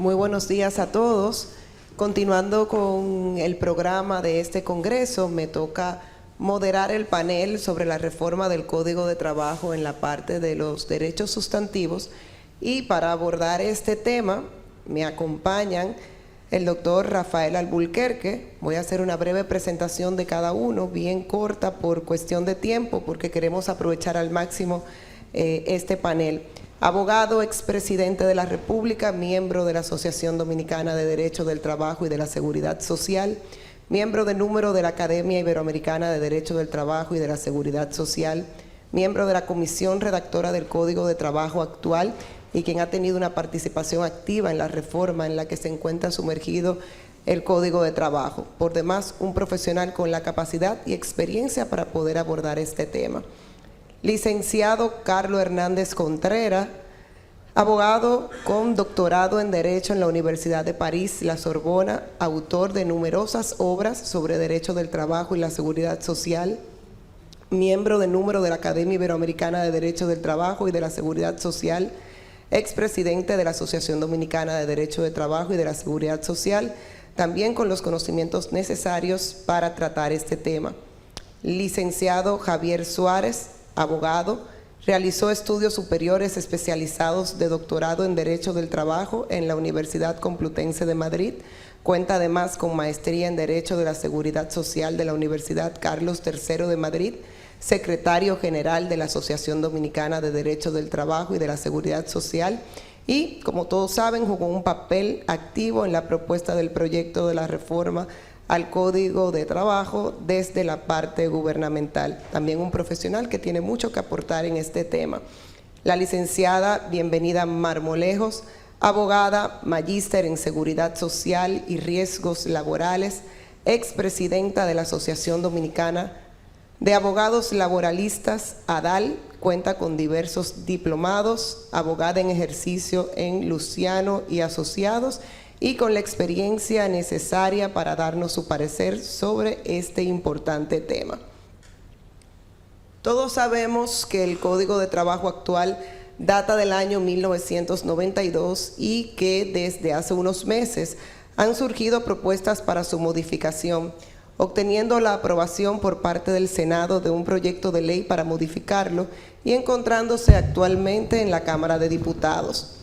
Muy buenos días a todos. Continuando con el programa de este Congreso, me toca moderar el panel sobre la reforma del Código de Trabajo en la parte de los derechos sustantivos. Y para abordar este tema me acompañan el doctor Rafael Alburquerque. Voy a hacer una breve presentación de cada uno, bien corta por cuestión de tiempo, porque queremos aprovechar al máximo este panel. Abogado, expresidente de la República, miembro de la Asociación Dominicana de Derecho del Trabajo y de la Seguridad Social, miembro de número de la Academia Iberoamericana de Derecho del Trabajo y de la Seguridad Social, miembro de la Comisión Redactora del Código de Trabajo actual y quien ha tenido una participación activa en la reforma en la que se encuentra sumergido el Código de Trabajo. Por demás, un profesional con la capacidad y experiencia para poder abordar este tema. Licenciado Carlos Hernández Contreras, abogado con doctorado en Derecho en la Universidad de París, la Sorbona, autor de numerosas obras sobre Derecho del Trabajo y la Seguridad Social, miembro de número de la Academia Iberoamericana de Derecho del Trabajo y de la Seguridad Social, expresidente de la Asociación Dominicana de Derecho del Trabajo y de la Seguridad Social, también con los conocimientos necesarios para tratar este tema. Licenciado Javier Suárez, abogado, realizó estudios superiores especializados de doctorado en Derecho del Trabajo en la Universidad Complutense de Madrid. Cuenta además con maestría en Derecho de la Seguridad Social de la Universidad Carlos III de Madrid, secretario general de la Asociación Dominicana de Derecho del Trabajo y de la Seguridad Social y, como todos saben, jugó un papel activo en la propuesta del proyecto de la reforma al Código de Trabajo desde la parte gubernamental. También un profesional que tiene mucho que aportar en este tema. La licenciada Bienvenida Marmolejos, abogada, magíster en Seguridad Social y Riesgos Laborales, expresidenta de la Asociación Dominicana de Abogados Laboralistas, ADAL, cuenta con diversos diplomados, abogada en ejercicio en Luciano y Asociados, y con la experiencia necesaria para darnos su parecer sobre este importante tema. Todos sabemos que el Código de Trabajo actual data del año 1992 y que desde hace unos meses han surgido propuestas para su modificación, obteniendo la aprobación por parte del Senado de un proyecto de ley para modificarlo y encontrándose actualmente en la Cámara de Diputados.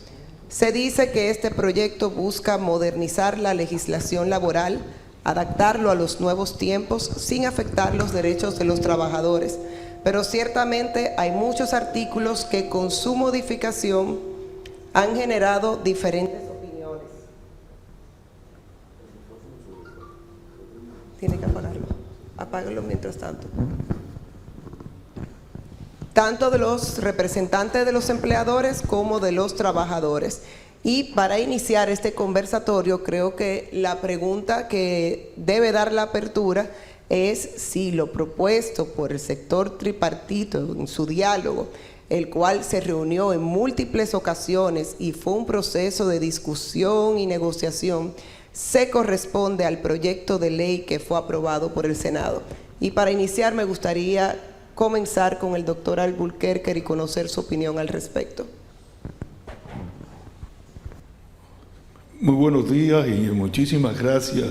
Se dice que este proyecto busca modernizar la legislación laboral, adaptarlo a los nuevos tiempos sin afectar los derechos de los trabajadores, pero ciertamente hay muchos artículos que con su modificación han generado diferentes opiniones. Tiene que apagarlo. Apágalo mientras tanto. Tanto de los representantes de los empleadores como de los trabajadores. Y para iniciar este conversatorio, creo que la pregunta que debe dar la apertura es si lo propuesto por el sector tripartito en su diálogo, el cual se reunió en múltiples ocasiones y fue un proceso de discusión y negociación, se corresponde al proyecto de ley que fue aprobado por el Senado. Y para iniciar me gustaría comenzar con el doctor Alburquerque y conocer su opinión al respecto. Muy buenos días y muchísimas gracias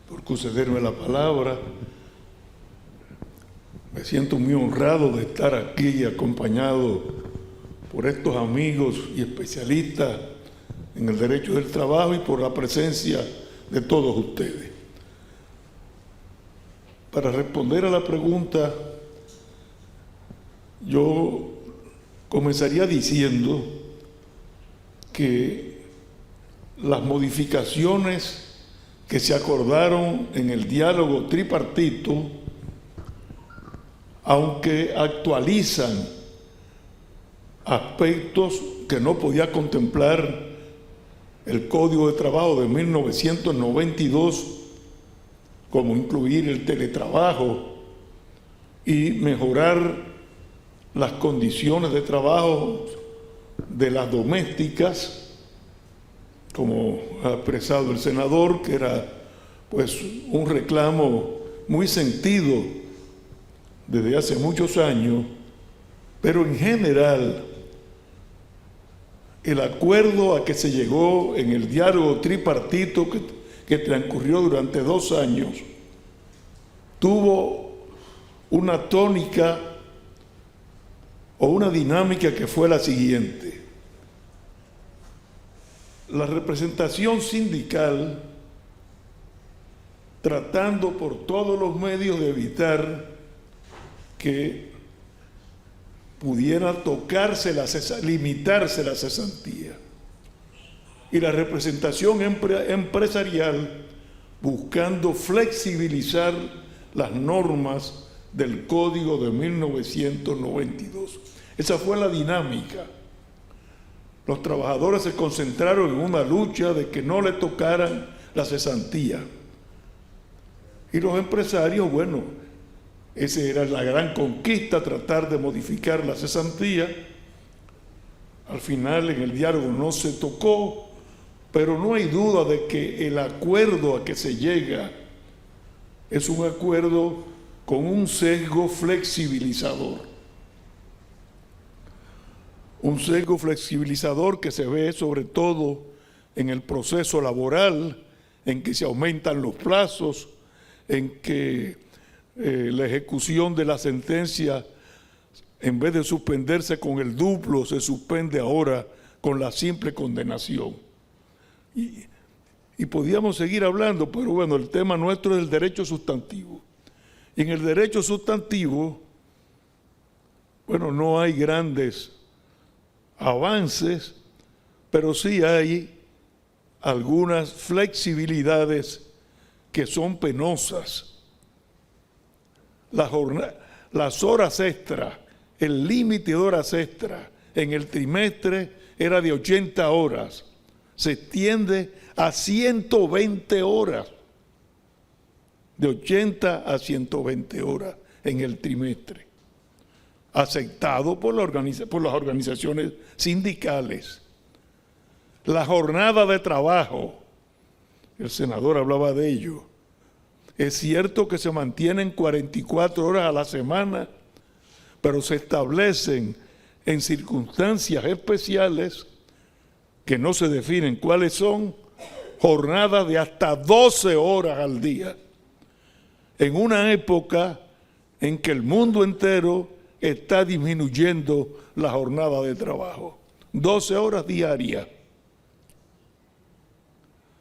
por concederme la palabra. Me siento muy honrado de estar aquí acompañado por estos amigos y especialistas en el derecho del trabajo y por la presencia de todos ustedes. Para responder a la pregunta, yo comenzaría diciendo que las modificaciones que se acordaron en el diálogo tripartito, aunque actualizan aspectos que no podía contemplar el Código de Trabajo de 1992, como incluir el teletrabajo y mejorar las condiciones de trabajo de las domésticas, como ha expresado el senador, que era pues un reclamo muy sentido desde hace muchos años, pero en general el acuerdo a que se llegó en el diálogo tripartito que transcurrió durante 2 años tuvo una tónica o una dinámica que fue la siguiente. La representación sindical, tratando por todos los medios de evitar que pudiera limitarse la cesantía. Y la representación empresarial buscando flexibilizar las normas del Código de 1992. Esa fue la dinámica. Los trabajadores se concentraron en una lucha de que no le tocaran la cesantía. Y los empresarios, bueno, esa era la gran conquista, tratar de modificar la cesantía. Al final en el diálogo no se tocó, pero no hay duda de que el acuerdo a que se llega es un acuerdo con un sesgo flexibilizador. Un sesgo flexibilizador que se ve sobre todo en el proceso laboral, en que se aumentan los plazos, en que la ejecución de la sentencia, en vez de suspenderse con el duplo, se suspende ahora con la simple condenación. Y podíamos seguir hablando, pero bueno, el tema nuestro es el derecho sustantivo. Y en el derecho sustantivo, bueno, no hay grandes avances, pero sí hay algunas flexibilidades que son penosas. Las horas extras, el límite de horas extras en el trimestre era de 80 horas, se extiende a 120 horas, de 80 a 120 horas en el trimestre, aceptado por las organizaciones sindicales. La jornada de trabajo, el senador hablaba de ello. Es cierto que se mantienen 44 horas a la semana, pero se establecen en circunstancias especiales que no se definen cuáles son, jornadas de hasta 12 horas al día, en una época en que el mundo entero está disminuyendo la jornada de trabajo. 12 horas diarias.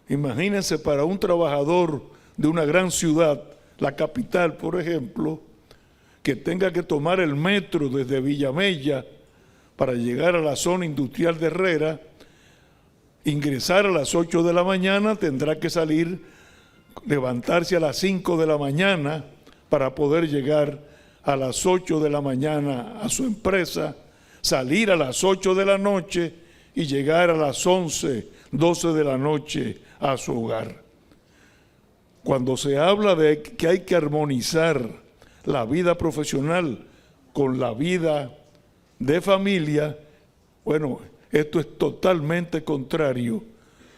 Imagínense para un trabajador de una gran ciudad, la capital, por ejemplo, que tenga que tomar el metro desde Villamella para llegar a la zona industrial de Herrera, ingresar a las 8 de la mañana, tendrá que salir, levantarse a las 5 de la mañana para poder llegar a las 8 de la mañana a su empresa, salir a las 8 de la noche y llegar a las 11, 12 de la noche a su hogar. Cuando se habla de que hay que armonizar la vida profesional con la vida de familia, esto es totalmente contrario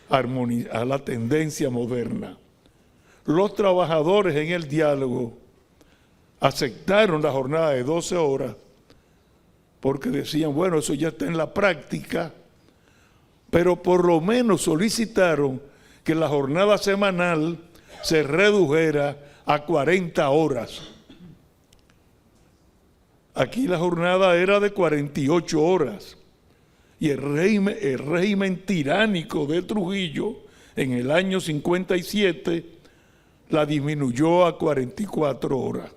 a la tendencia moderna. Los trabajadores en el diálogo aceptaron la jornada de 12 horas porque decían, bueno, eso ya está en la práctica, pero por lo menos solicitaron que la jornada semanal se redujera a 40 horas. Aquí la jornada era de 48 horas y el régimen tiránico de Trujillo en el año 57 la disminuyó a 44 horas.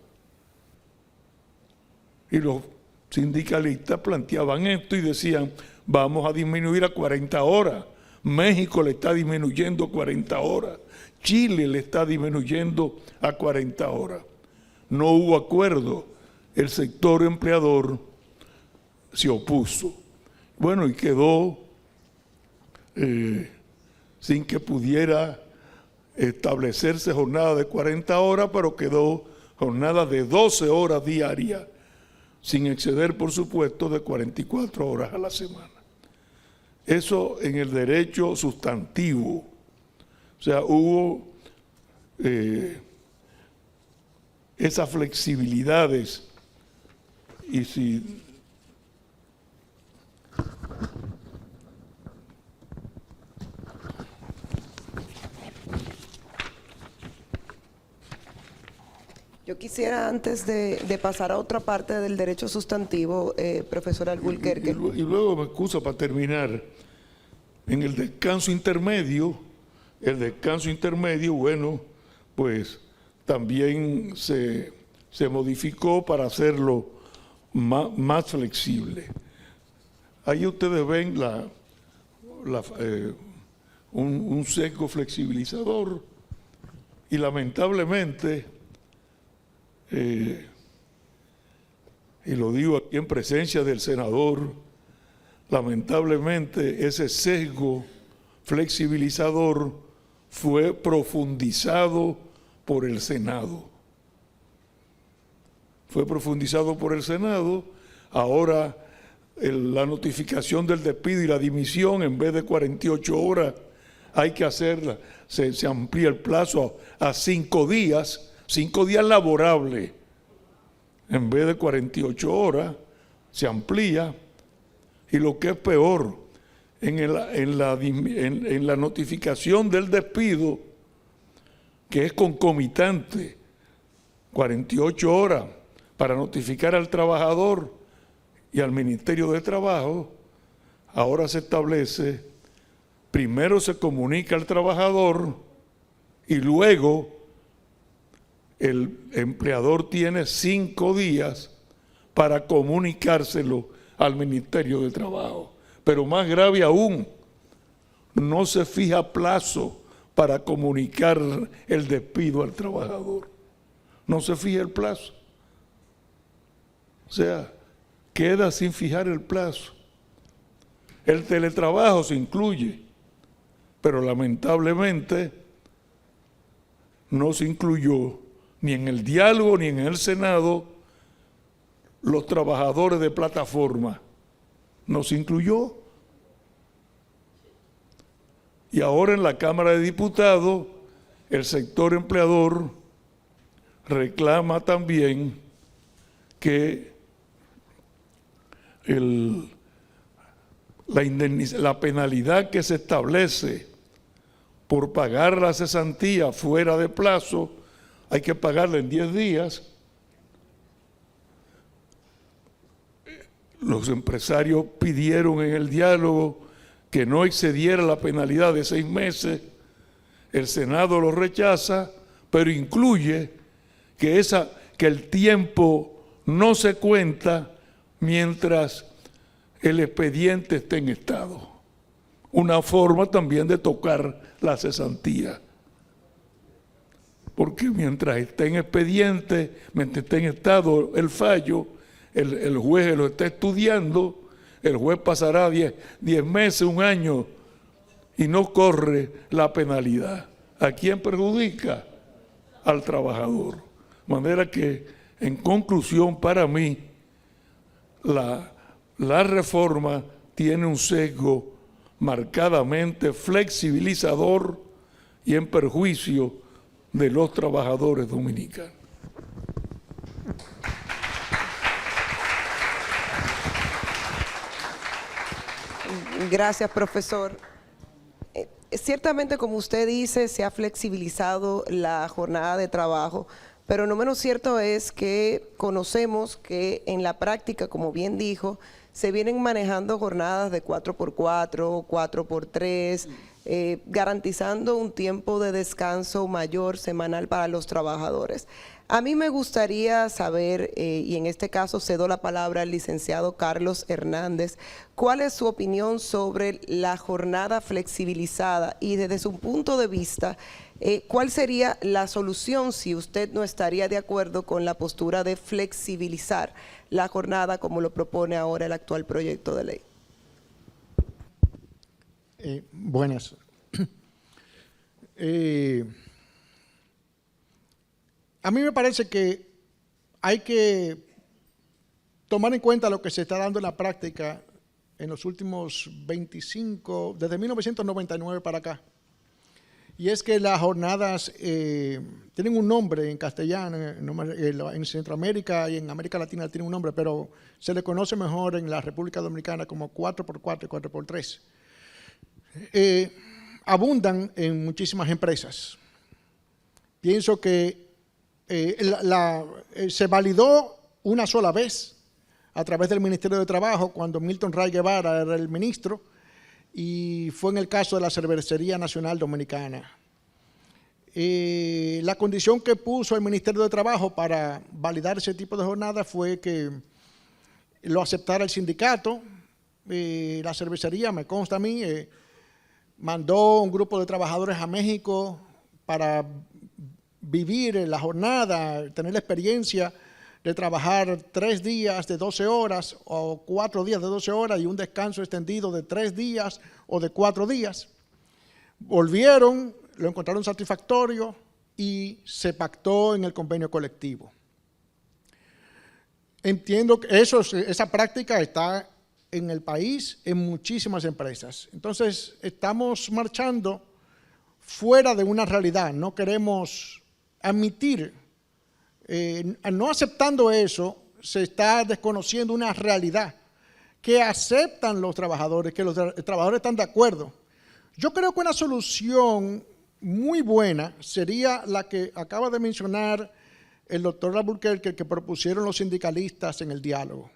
Y los sindicalistas planteaban esto y decían, vamos a disminuir a 40 horas. México le está disminuyendo 40 horas. Chile le está disminuyendo a 40 horas. No hubo acuerdo. El sector empleador se opuso. Bueno, y quedó sin que pudiera establecerse jornada de 40 horas, pero quedó jornada de 12 horas diarias, sin exceder, por supuesto, de 44 horas a la semana. Eso en el derecho sustantivo. O sea, hubo esas flexibilidades. Y si Yo quisiera, antes de pasar a otra parte del derecho sustantivo, profesor Alburquerque. Y luego me excusa para terminar. En el descanso intermedio, bueno, pues también se modificó para hacerlo más flexible. Ahí ustedes ven un sesgo flexibilizador y lamentablemente, y lo digo aquí en presencia del senador, lamentablemente ese sesgo flexibilizador fue profundizado por el Senado. Ahora la notificación del despido y la dimisión, en vez de 48 horas, hay que hacerla, se amplía el plazo a 5 días laborables. En vez de 48 horas, se amplía. Y lo que es peor, en la notificación del despido, que es concomitante, 48 horas para notificar al trabajador y al Ministerio de Trabajo, ahora se establece, primero se comunica al trabajador y luego el empleador tiene 5 días para comunicárselo al Ministerio de Trabajo. Pero más grave aún, no se fija plazo para comunicar el despido al trabajador. No se fija el plazo. O sea, queda sin fijar el plazo. El teletrabajo se incluye, pero lamentablemente no se incluyó ni en el diálogo ni en el Senado los trabajadores de plataforma. No se incluyó. Y ahora en la Cámara de Diputados, el sector empleador reclama también que la penalidad que se establece por pagar la cesantía fuera de plazo, hay que pagarla en 10 días. Los empresarios pidieron en el diálogo que no excediera la penalidad de 6 meses. El Senado lo rechaza, pero incluye que el tiempo no se cuenta mientras el expediente esté en estado. Una forma también de tocar la cesantía. Porque mientras esté en expediente, mientras esté en estado el fallo, el juez lo está estudiando, el juez pasará 10 meses, 1 año, y no corre la penalidad. ¿A quién perjudica? Al trabajador. De manera que, en conclusión, para mí, la reforma tiene un sesgo marcadamente flexibilizador y en perjuicio de los trabajadores dominicanos. Gracias, profesor. Ciertamente, como usted dice, se ha flexibilizado la jornada de trabajo, pero no menos cierto es que conocemos que en la práctica, como bien dijo, se vienen manejando jornadas de 4x4, 4x3, garantizando un tiempo de descanso mayor semanal para los trabajadores. A mí me gustaría saber, y en este caso cedo la palabra al licenciado Carlos Hernández, ¿cuál es su opinión sobre la jornada flexibilizada? Y desde su punto de vista, ¿cuál sería la solución si usted no estaría de acuerdo con la postura de flexibilizar la jornada como lo propone ahora el actual proyecto de ley? Buenas. A mí me parece que hay que tomar en cuenta lo que se está dando en la práctica en los últimos 25, desde 1999 para acá. Y es que las jornadas tienen un nombre en castellano, en Centroamérica y en América Latina tienen un nombre, pero se le conoce mejor en la República Dominicana como 4x4 y 4x3. Abundan en muchísimas empresas. Pienso que se validó una sola vez a través del Ministerio de Trabajo cuando Milton Ray Guevara era el ministro, y fue en el caso de la Cervecería Nacional Dominicana. La condición que puso el Ministerio de Trabajo para validar ese tipo de jornada fue que lo aceptara el sindicato. La cervecería, me consta a mí, mandó un grupo de trabajadores a México para vivir la jornada, tener la experiencia de trabajar 3 días de 12 horas o 4 días de 12 horas y un descanso extendido de 3 días o de 4 días. Volvieron, lo encontraron satisfactorio y se pactó en el convenio colectivo. Entiendo que esa práctica está en el país en muchísimas empresas. Entonces, estamos marchando fuera de una realidad. No queremos admitir, no aceptando eso, se está desconociendo una realidad que aceptan los trabajadores, que los trabajadores están de acuerdo. Yo creo que una solución muy buena sería la que acaba de mencionar el doctor Albuquerque, que propusieron los sindicalistas en el diálogo.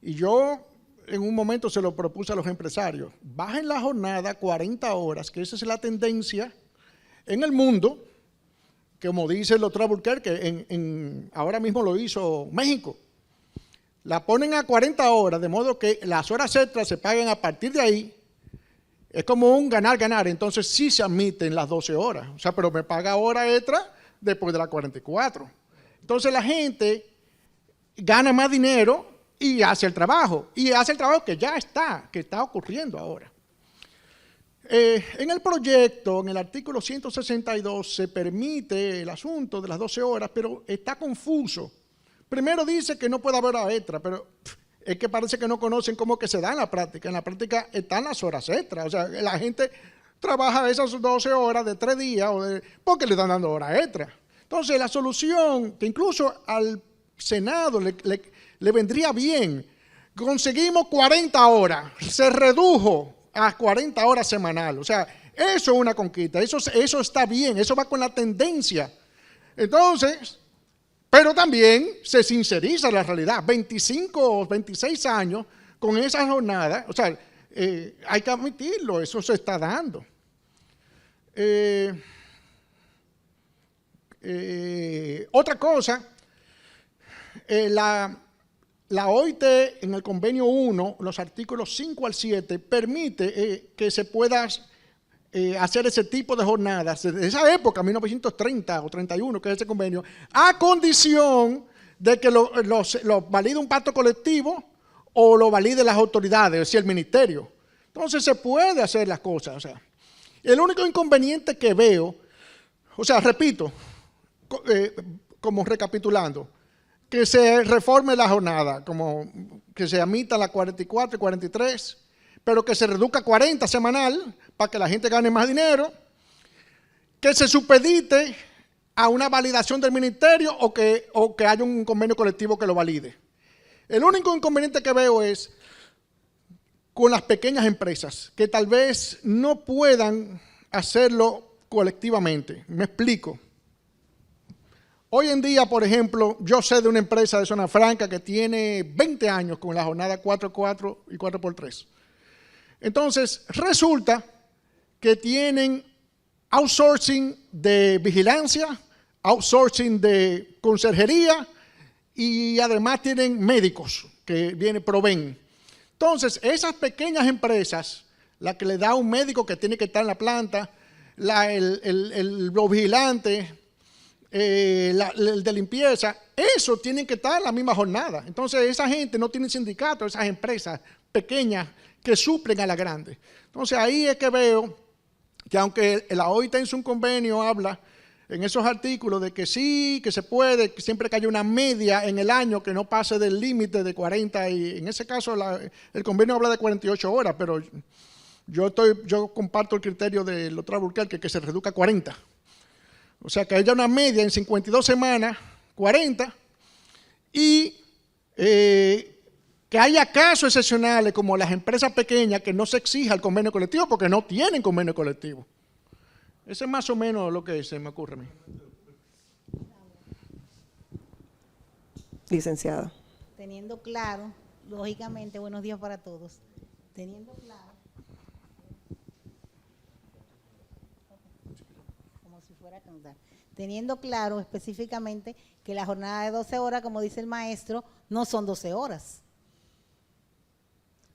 Y yo en un momento se lo propuse a los empresarios. Bajen la jornada 40 horas, que esa es la tendencia en el mundo, como dice el doctor Albuquerque, ahora mismo lo hizo México. La ponen a 40 horas, de modo que las horas extras se paguen a partir de ahí. Es como un ganar-ganar, entonces sí se admiten las 12 horas. O sea, pero me paga hora extra después de las 44. Entonces la gente gana más dinero y hace el trabajo. Y hace el trabajo que ya está ocurriendo ahora. En el proyecto, en el artículo 162, se permite el asunto de las 12 horas, pero está confuso. Primero dice que no puede haber hora extra, pero es que parece que no conocen cómo que se da en la práctica. En la práctica están las horas extras. O sea, la gente trabaja esas 12 horas de 3 días porque le están dando horas extras. Entonces, la solución, que incluso al Senado le vendría bien, conseguimos 40 horas, se redujo a 40 horas semanal. O sea, eso es una conquista, eso está bien, eso va con la tendencia. Entonces, pero también se sinceriza la realidad. 25 o 26 años con esa jornada, o sea, hay que admitirlo, eso se está dando. Otra cosa, la OIT en el convenio 1, los artículos 5 al 7, permite que se pueda hacer ese tipo de jornadas desde esa época, 1930 o 31, que es ese convenio, a condición de que lo valide un pacto colectivo o lo valide las autoridades, es decir, el ministerio. Entonces se puede hacer las cosas. O sea, el único inconveniente que veo, o sea, repito, como recapitulando, que se reforme la jornada, como que se admita la 44 y 43, pero que se reduzca a 40 semanal para que la gente gane más dinero, que se supedite a una validación del ministerio o que haya un convenio colectivo que lo valide. El único inconveniente que veo es con las pequeñas empresas, que tal vez no puedan hacerlo colectivamente. Me explico. Hoy en día, por ejemplo, yo sé de una empresa de Zona Franca que tiene 20 años con la jornada 4x4 y 4x3. Entonces, resulta que tienen outsourcing de vigilancia, outsourcing de conserjería y además tienen médicos que proveen. Entonces, esas pequeñas empresas, la que le da un médico que tiene que estar en la planta, los vigilantes, el de limpieza, eso tienen que estar en la misma jornada. Entonces, esa gente no tiene sindicato, esas empresas pequeñas que suplen a las grandes. Entonces, ahí es que veo que aunque la OIT en su convenio habla en esos artículos de que sí, que se puede, que siempre que haya una media en el año que no pase del límite de 40, y en ese caso el convenio habla de 48 horas, pero yo comparto el criterio del doctor Albuquerque que se reduzca a 40. O sea, que haya una media en 52 semanas, 40, y que haya casos excepcionales como las empresas pequeñas que no se exija el convenio colectivo porque no tienen convenio colectivo. Ese es más o menos lo que se me ocurre a mí. Licenciada. Teniendo claro, lógicamente, buenos días para todos, teniendo claro, como si fuera a cantar, teniendo claro específicamente que la jornada de 12 horas, como dice el maestro, no son 12 horas.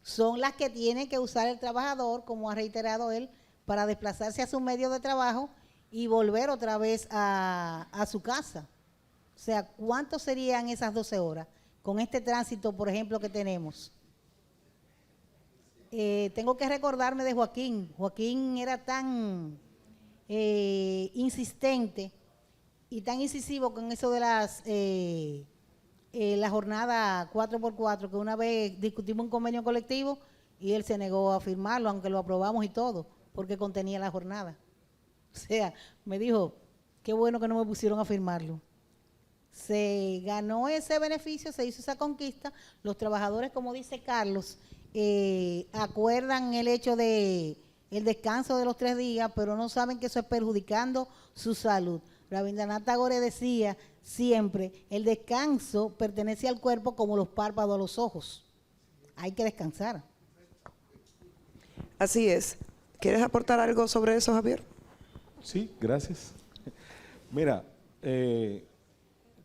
Son las que tiene que usar el trabajador, como ha reiterado él, para desplazarse a su medio de trabajo y volver otra vez a su casa. O sea, ¿cuánto serían esas 12 horas? Con este tránsito, por ejemplo, que tenemos. Tengo que recordarme de Joaquín. Joaquín era tan insistente y tan incisivo con eso de la jornada 4x4, que una vez discutimos un convenio colectivo y él se negó a firmarlo, aunque lo aprobamos y todo, porque contenía la jornada. O sea, me dijo, qué bueno que no me pusieron a firmarlo. Se ganó ese beneficio, se hizo esa conquista. Los trabajadores, como dice Carlos, acuerdan el hecho de el descanso de los 3 días, pero no saben que eso es perjudicando su salud. Rabindranath Tagore decía siempre, el descanso pertenece al cuerpo como los párpados a los ojos. Hay que descansar. Así es. ¿Quieres aportar algo sobre eso, Javier? Sí, gracias. Mira,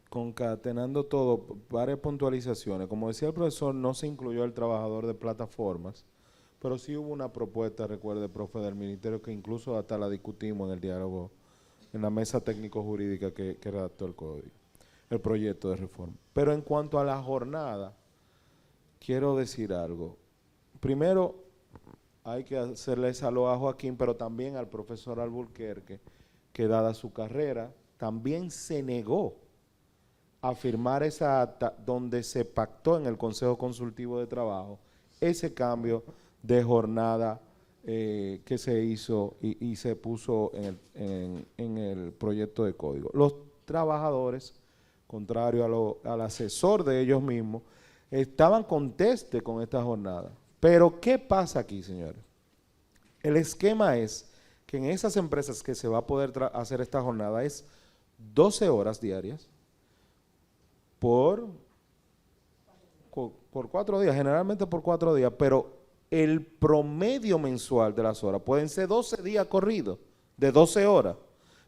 concatenando todo, varias puntualizaciones. Como decía el profesor, no se incluyó el trabajador de plataformas, pero sí hubo una propuesta, recuerde, profe, del ministerio, que incluso hasta la discutimos en el diálogo, en la mesa técnico-jurídica que redactó el código, el proyecto de reforma. Pero en cuanto a la jornada, quiero decir algo. Primero, hay que hacerle saludo a Joaquín, pero también al profesor Alburquerque, que dada su carrera, también se negó a firmar esa acta donde se pactó en el Consejo Consultivo de Trabajo ese cambio de jornada que se hizo y se puso en el proyecto de código. Los trabajadores, contrario al asesor de ellos mismos, estaban contestes con esta jornada. Pero, ¿qué pasa aquí, señores? El esquema es que en esas empresas que se va a poder hacer esta jornada es 12 horas diarias por 4 días, generalmente por 4 días, pero el promedio mensual de las horas pueden ser 12 días corridos, de 12 horas,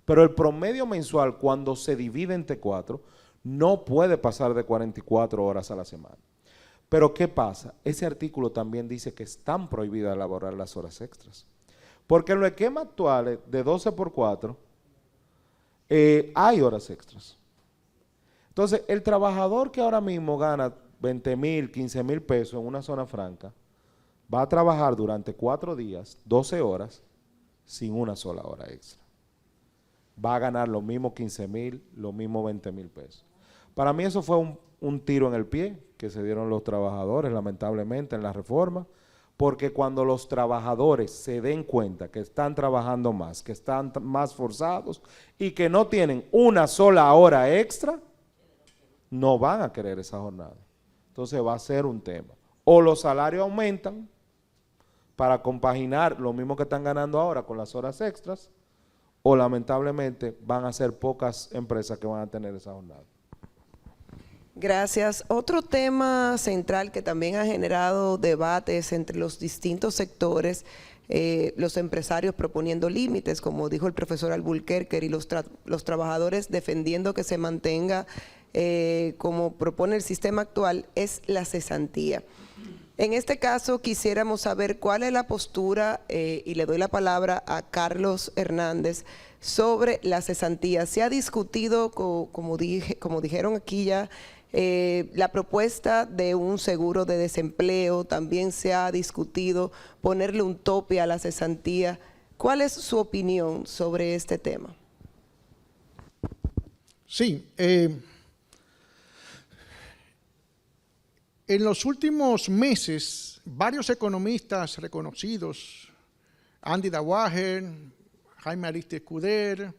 pero el promedio mensual cuando se divide entre 4 no puede pasar de 44 horas a la semana. Pero ¿qué pasa? Ese artículo también dice que están prohibidas elaborar las horas extras. Porque en los esquemas actuales de 12 por 4 hay horas extras. Entonces, el trabajador que ahora mismo gana 20,000, 15,000 pesos en una zona franca, va a trabajar durante 4 días, 12 horas, sin una sola hora extra. Va a ganar lo mismo 15,000, lo mismo 20,000 pesos. Para mí eso fue un tiro en el pie que se dieron los trabajadores, lamentablemente, en la reforma, porque cuando los trabajadores se den cuenta que están trabajando más, que están más forzados y que no tienen una sola hora extra, no van a querer esa jornada. Entonces va a ser un tema. O los salarios aumentan para compaginar lo mismo que están ganando ahora con las horas extras, o lamentablemente van a ser pocas empresas que van a tener esa jornada. Gracias. Otro tema central que también ha generado debates entre los distintos sectores, los empresarios proponiendo límites, como dijo el profesor Alburquerque, y los trabajadores defendiendo que se mantenga como propone el sistema actual, es la cesantía. En este caso quisiéramos saber cuál es la postura, y le doy la palabra a Carlos Hernández, sobre la cesantía. Se ha discutido, como dijeron aquí ya, la propuesta de un seguro de desempleo, también se ha discutido ponerle un tope a la cesantía. ¿Cuál es su opinión sobre este tema? Sí, en los últimos meses, varios economistas reconocidos, Andy Dawager, Jaime Ariste Escuder,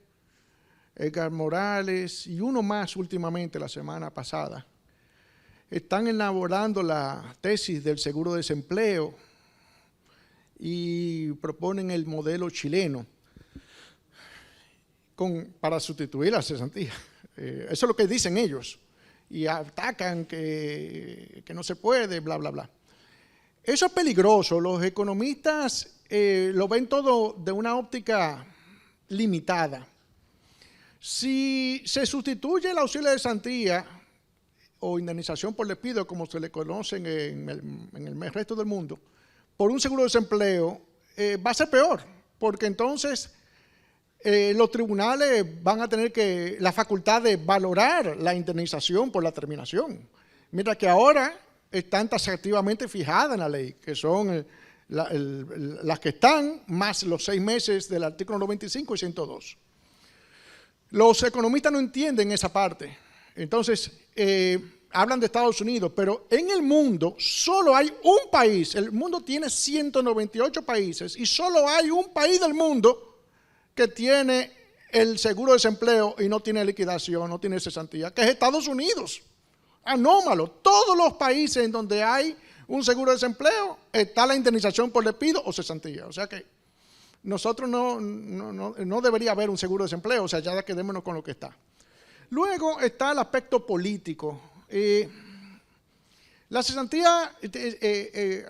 Edgar Morales y uno más últimamente la semana pasada, están elaborando la tesis del seguro de desempleo y proponen el modelo chileno para sustituir la cesantía. Eso es lo que dicen ellos. y atacan que no se puede, bla, bla, bla. Eso es peligroso. Los economistas lo ven todo de una óptica limitada. Si se sustituye el auxilio de cesantía o indemnización por despido, como se le conoce en el resto del mundo, por un seguro de desempleo, va a ser peor, porque entonces los tribunales van a tener la facultad de valorar la indemnización por la terminación, mientras que ahora están taxativamente fijadas en la ley, que son las que están, más los 6 meses del artículo 95 y 102. Los economistas no entienden esa parte. Entonces, hablan de Estados Unidos, pero en el mundo solo hay un país. El mundo tiene 198 países y solo hay un país del mundo que tiene el seguro de desempleo y no tiene liquidación, no tiene cesantía, que es Estados Unidos. Anómalo. Todos los países en donde hay un seguro de desempleo está la indemnización por despido o cesantía. O sea que nosotros no debería haber un seguro de desempleo, o sea, ya quedémonos con lo que está. Luego está el aspecto político. La cesantía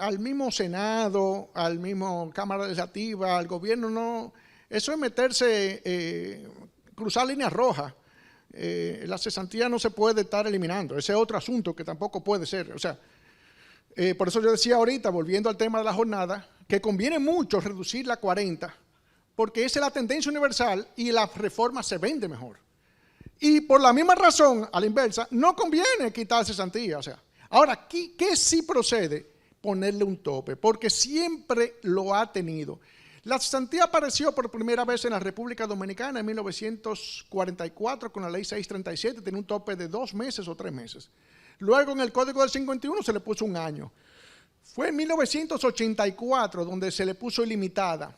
al mismo Senado, al mismo Cámara Legislativa, al gobierno, no, eso es meterse, cruzar líneas rojas. La cesantía no se puede estar eliminando, ese es otro asunto que tampoco puede ser. O sea, por eso yo decía ahorita, volviendo al tema de la jornada, que conviene mucho reducirla a 40, porque esa es la tendencia universal y la reforma se vende mejor. Y por la misma razón, a la inversa, no conviene quitar cesantía. O sea, ahora, ¿qué sí procede? Ponerle un tope, porque siempre lo ha tenido. La cesantía apareció por primera vez en la República Dominicana en 1944 con la ley 637, tenía un tope de 2 meses o 3 meses. Luego en el Código del 51 se le puso 1 año. Fue en 1984 donde se le puso ilimitada.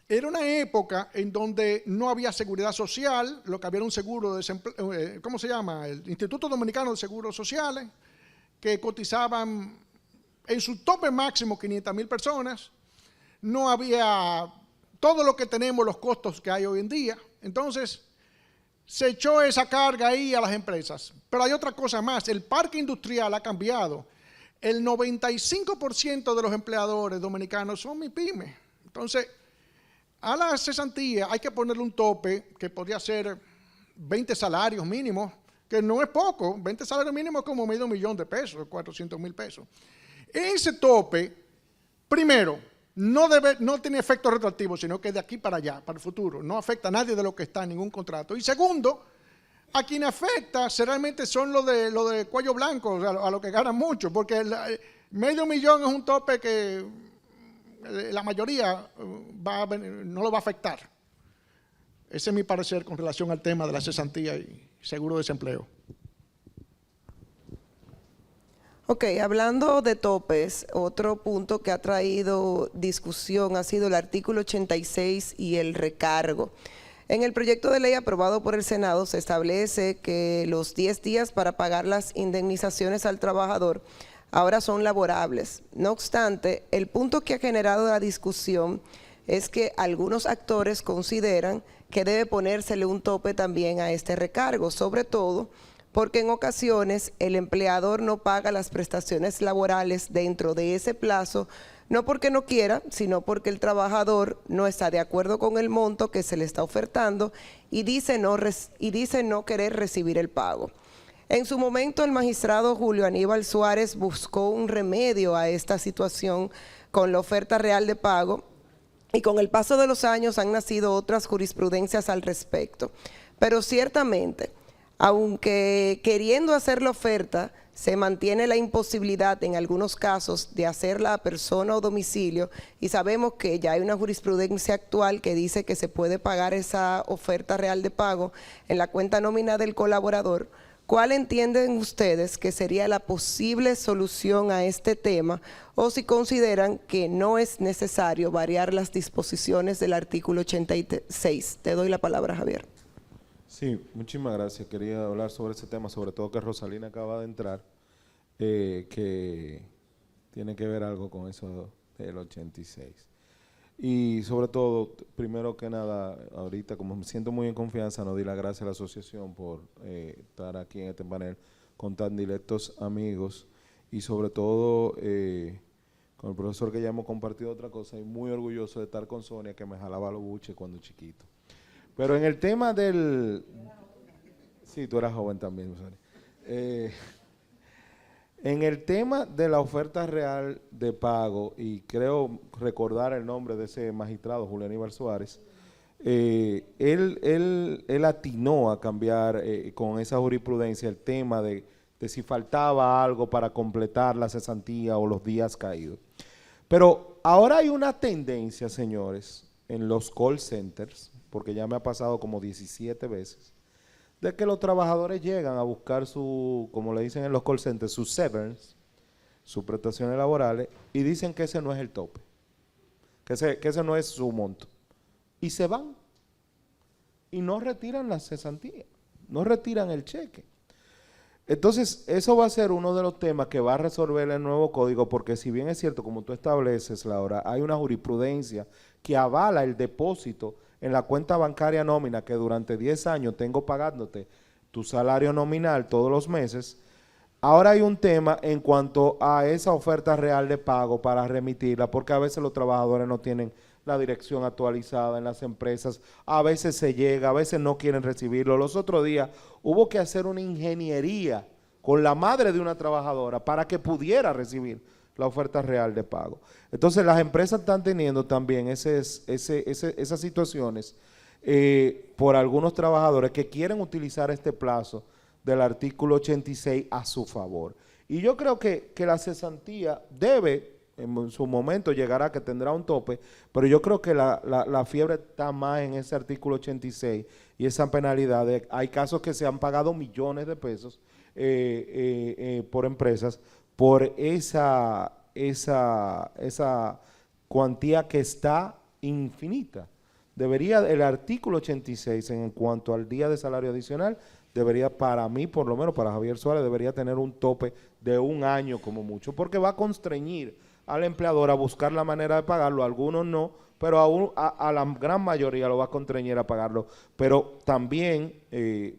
Era una época en donde no había seguridad social, lo que había era un seguro de desempleo, ¿cómo se llama? El Instituto Dominicano de Seguros Sociales, que cotizaban en su tope máximo 500,000 personas. No había todo lo que tenemos, los costos que hay hoy en día. Entonces, se echó esa carga ahí a las empresas. Pero hay otra cosa más, el parque industrial ha cambiado. El 95% de los empleadores dominicanos son MIPYME. Entonces, a la cesantía hay que ponerle un tope que podría ser 20 salarios mínimos, que no es poco. 20 salarios mínimos es como $500,000, 400,000 pesos. Ese tope, primero, no tiene efecto retroactivo, sino que de aquí para allá, para el futuro. No afecta a nadie de lo que está en ningún contrato. Y segundo, a quien afecta realmente son los de cuello blanco, o sea, a los que ganan mucho, porque $500,000 es un tope que la mayoría no lo va a afectar. Ese es mi parecer con relación al tema de la cesantía y seguro de desempleo. Ok, hablando de topes, otro punto que ha traído discusión ha sido el artículo 86 y el recargo. En el proyecto de ley aprobado por el Senado se establece que los 10 días para pagar las indemnizaciones al trabajador ahora son laborables. No obstante, el punto que ha generado la discusión es que algunos actores consideran que debe ponérsele un tope también a este recargo, sobre todo porque en ocasiones el empleador no paga las prestaciones laborales dentro de ese plazo, no porque no quiera, sino porque el trabajador no está de acuerdo con el monto que se le está ofertando y dice no querer recibir el pago. En su momento, el magistrado Julio Aníbal Suárez buscó un remedio a esta situación con la oferta real de pago y con el paso de los años han nacido otras jurisprudencias al respecto. Pero ciertamente, aunque queriendo hacer la oferta, se mantiene la imposibilidad en algunos casos de hacerla a persona o domicilio y sabemos que ya hay una jurisprudencia actual que dice que se puede pagar esa oferta real de pago en la cuenta nómina del colaborador. ¿Cuál entienden ustedes que sería la posible solución a este tema o si consideran que no es necesario variar las disposiciones del artículo 86? Te doy la palabra, Javier. Sí, muchísimas gracias. Quería hablar sobre ese tema, sobre todo que Rosalina acaba de entrar, que tiene que ver algo con eso del 86. Y sobre todo, primero que nada, ahorita como me siento muy en confianza, no di las gracias a la asociación por estar aquí en este panel, con tan directos amigos y sobre todo con el profesor que ya hemos compartido otra cosa y muy orgulloso de estar con Sonia que me jalaba los buches cuando chiquito. Pero en el tema del... Sí, tú eras joven también, Sonia. En el tema de la oferta real de pago, y creo recordar el nombre de ese magistrado, Julio Aníbal Suárez, él atinó a cambiar con esa jurisprudencia el tema de si faltaba algo para completar la cesantía o los días caídos. Pero ahora hay una tendencia, señores, en los call centers, porque ya me ha pasado como 17 veces, de que los trabajadores llegan a buscar su, como le dicen en los call centers, sus severance, sus prestaciones laborales, y dicen que ese no es el tope, que ese no es su monto. Y se van. Y no retiran la cesantía, no retiran el cheque. Entonces, eso va a ser uno de los temas que va a resolver el nuevo código, porque si bien es cierto, como tú estableces, Laura, hay una jurisprudencia que avala el depósito en la cuenta bancaria nómina que durante 10 años tengo pagándote tu salario nominal todos los meses. Ahora hay un tema en cuanto a esa oferta real de pago para remitirla, porque a veces los trabajadores no tienen la dirección actualizada en las empresas, a veces se llega, a veces no quieren recibirlo. Los otros días hubo que hacer una ingeniería con la madre de una trabajadora para que pudiera recibir la oferta real de pago. Entonces las empresas están teniendo también esas situaciones por algunos trabajadores que quieren utilizar este plazo del artículo 86 a su favor. Y yo creo que la cesantía debe, en su momento llegará que tendrá un tope, pero yo creo que la fiebre está más en ese artículo 86 y esa penalidad. Hay casos que se han pagado millones de pesos por empresas por esa cuantía que está infinita. Debería el artículo 86 en cuanto al día de salario adicional, debería, para mí, por lo menos para Javier Suárez, debería tener un tope de 1 año como mucho, porque va a constreñir al empleador a buscar la manera de pagarlo, algunos no, pero a la gran mayoría lo va a constreñir a pagarlo, pero también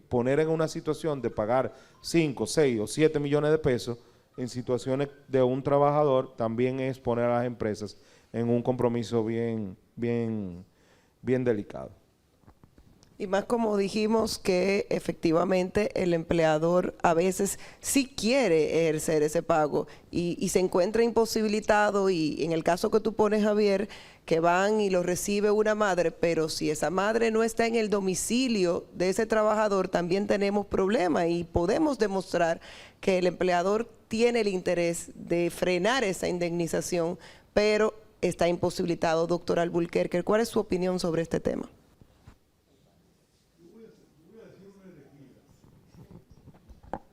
poner en una situación de pagar 5, 6 o 7 millones de pesos en situaciones de un trabajador, también es poner a las empresas en un compromiso bien delicado. Y más como dijimos que efectivamente el empleador a veces sí quiere ejercer ese pago y se encuentra imposibilitado, y en el caso que tú pones, Javier, que van y lo recibe una madre, pero si esa madre no está en el domicilio de ese trabajador, también tenemos problemas y podemos demostrar que el empleador tiene el interés de frenar esa indemnización, pero está imposibilitado. Doctor Albuquerque, ¿cuál es su opinión sobre este tema?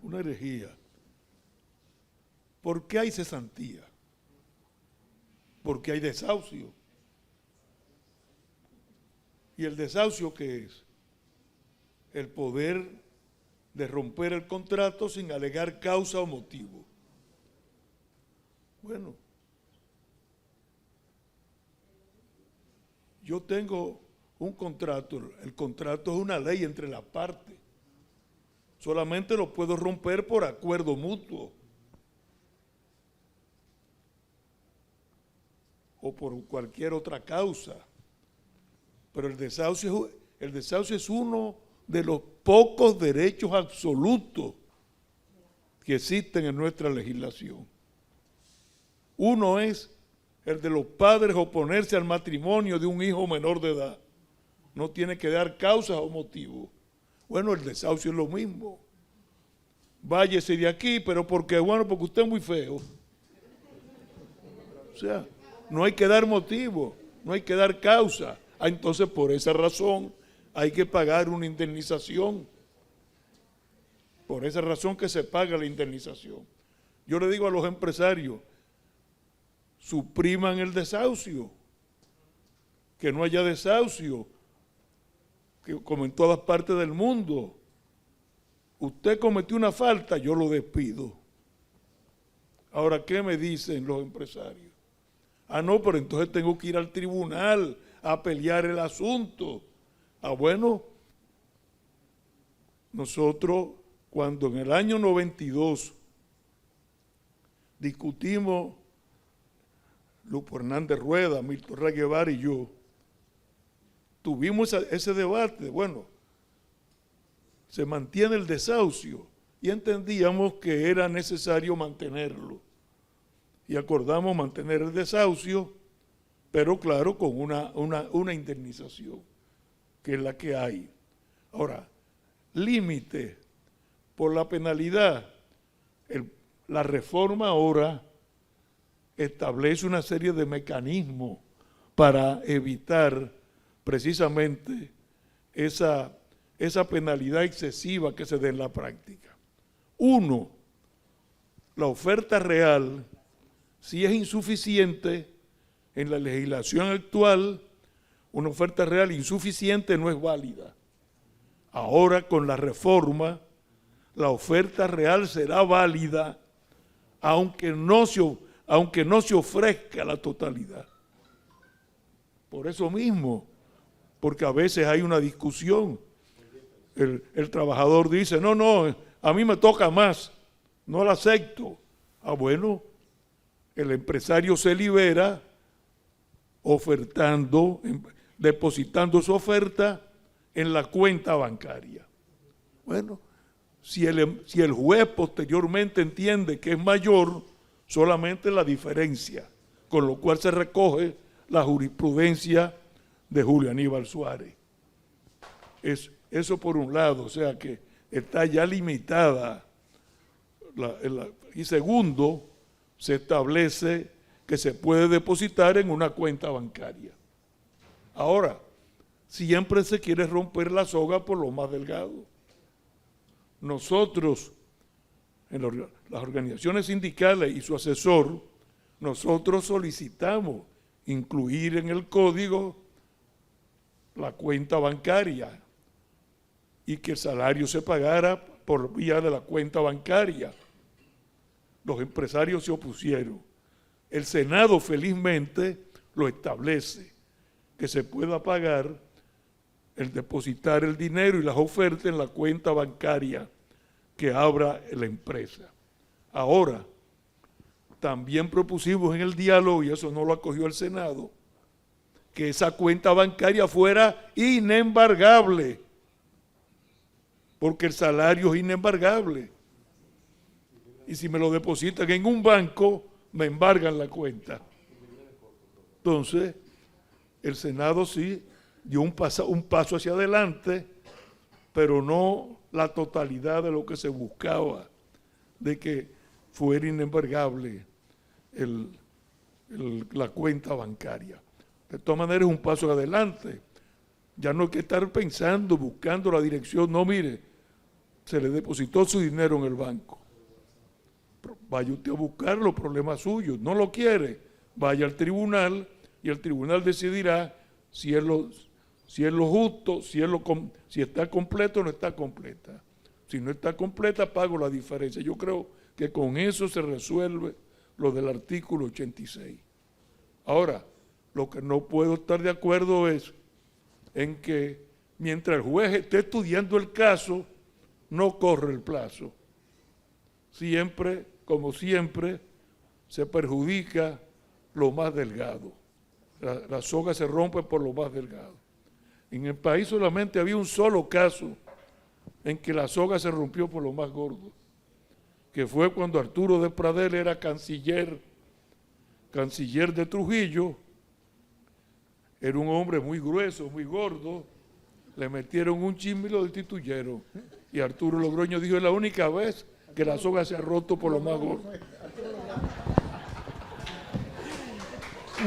Una herejía. ¿Por qué hay cesantía? Porque hay desahucio. ¿Y el desahucio qué es? El poder de romper el contrato sin alegar causa o motivo. Bueno, yo tengo un contrato, el contrato es una ley entre las partes. Solamente lo puedo romper por acuerdo mutuo o por cualquier otra causa. Pero el desahucio es uno de los pocos derechos absolutos que existen en nuestra legislación. Uno es el de los padres oponerse al matrimonio de un hijo menor de edad. No tiene que dar causas o motivos. Bueno, el desahucio es lo mismo. Váyese de aquí, pero porque usted es muy feo. O sea, no hay que dar motivo, no hay que dar causa. Entonces, por esa razón, hay que pagar una indemnización. Por esa razón que se paga la indemnización. Yo le digo a los empresarios, supriman el desahucio, que no haya desahucio, que como en todas partes del mundo, usted cometió una falta, yo lo despido. Ahora, ¿qué me dicen los empresarios? Ah, no, pero entonces tengo que ir al tribunal a pelear el asunto. Ah, bueno, nosotros cuando en el año 92 discutimos Lupo Hernández Rueda, Milton Ray Guevara y yo, tuvimos ese debate. Bueno, se mantiene el desahucio y entendíamos que era necesario mantenerlo. Y acordamos mantener el desahucio, pero claro, con una indemnización, que es la que hay. Ahora, límite por la penalidad. La reforma ahora establece una serie de mecanismos para evitar precisamente esa penalidad excesiva que se dé en la práctica. Uno, la oferta real, si es insuficiente en la legislación actual, una oferta real insuficiente no es válida. Ahora con la reforma, la oferta real será válida aunque no se ofrezca la totalidad. Por eso mismo, porque a veces hay una discusión. El trabajador dice, no, a mí me toca más, no la acepto. Bueno, el empresario se libera ofertando, depositando su oferta en la cuenta bancaria. Bueno, si el juez posteriormente entiende que es mayor, solamente la diferencia, con lo cual se recoge la jurisprudencia de Julio Aníbal Suárez. Eso por un lado, o sea que está ya limitada. Y segundo, se establece que se puede depositar en una cuenta bancaria. Ahora, siempre se quiere romper la soga por lo más delgado. Nosotros, en las organizaciones sindicales y su asesor, nosotros solicitamos incluir en el código la cuenta bancaria y que el salario se pagara por vía de la cuenta bancaria. Los empresarios se opusieron. El Senado felizmente lo establece, que se pueda pagar el depositar el dinero y las ofertas en la cuenta bancaria que abra la empresa. Ahora, también propusimos en el diálogo, y eso no lo acogió el Senado, que esa cuenta bancaria fuera inembargable, porque el salario es inembargable. Y si me lo depositan en un banco, me embargan la cuenta. Entonces, el Senado sí dio un paso hacia adelante, pero no la totalidad de lo que se buscaba, de que fuera inembargable la cuenta bancaria. De todas maneras es un paso adelante. Ya no hay que estar pensando, buscando la dirección. No, mire, se le depositó su dinero en el banco. Vaya usted a buscarlo, problema suyo. No lo quiere, vaya al tribunal y el tribunal decidirá si es lo justo, si está completo o no está completa. Si no está completa, pago la diferencia. Yo creo que con eso se resuelve lo del artículo 86. Ahora, lo que no puedo estar de acuerdo es en que mientras el juez esté estudiando el caso, no corre el plazo. Siempre, como siempre, se perjudica lo más delgado. La soga se rompe por lo más delgado. En el país solamente había un solo caso en que la soga se rompió por lo más gordo, que fue cuando Arturo de Pradel era canciller de Trujillo. Era un hombre muy grueso, muy gordo, le metieron un chisme y lo destituyeron. Y Arturo Logroño dijo, es la única vez que la soga se ha roto por lo más gordo.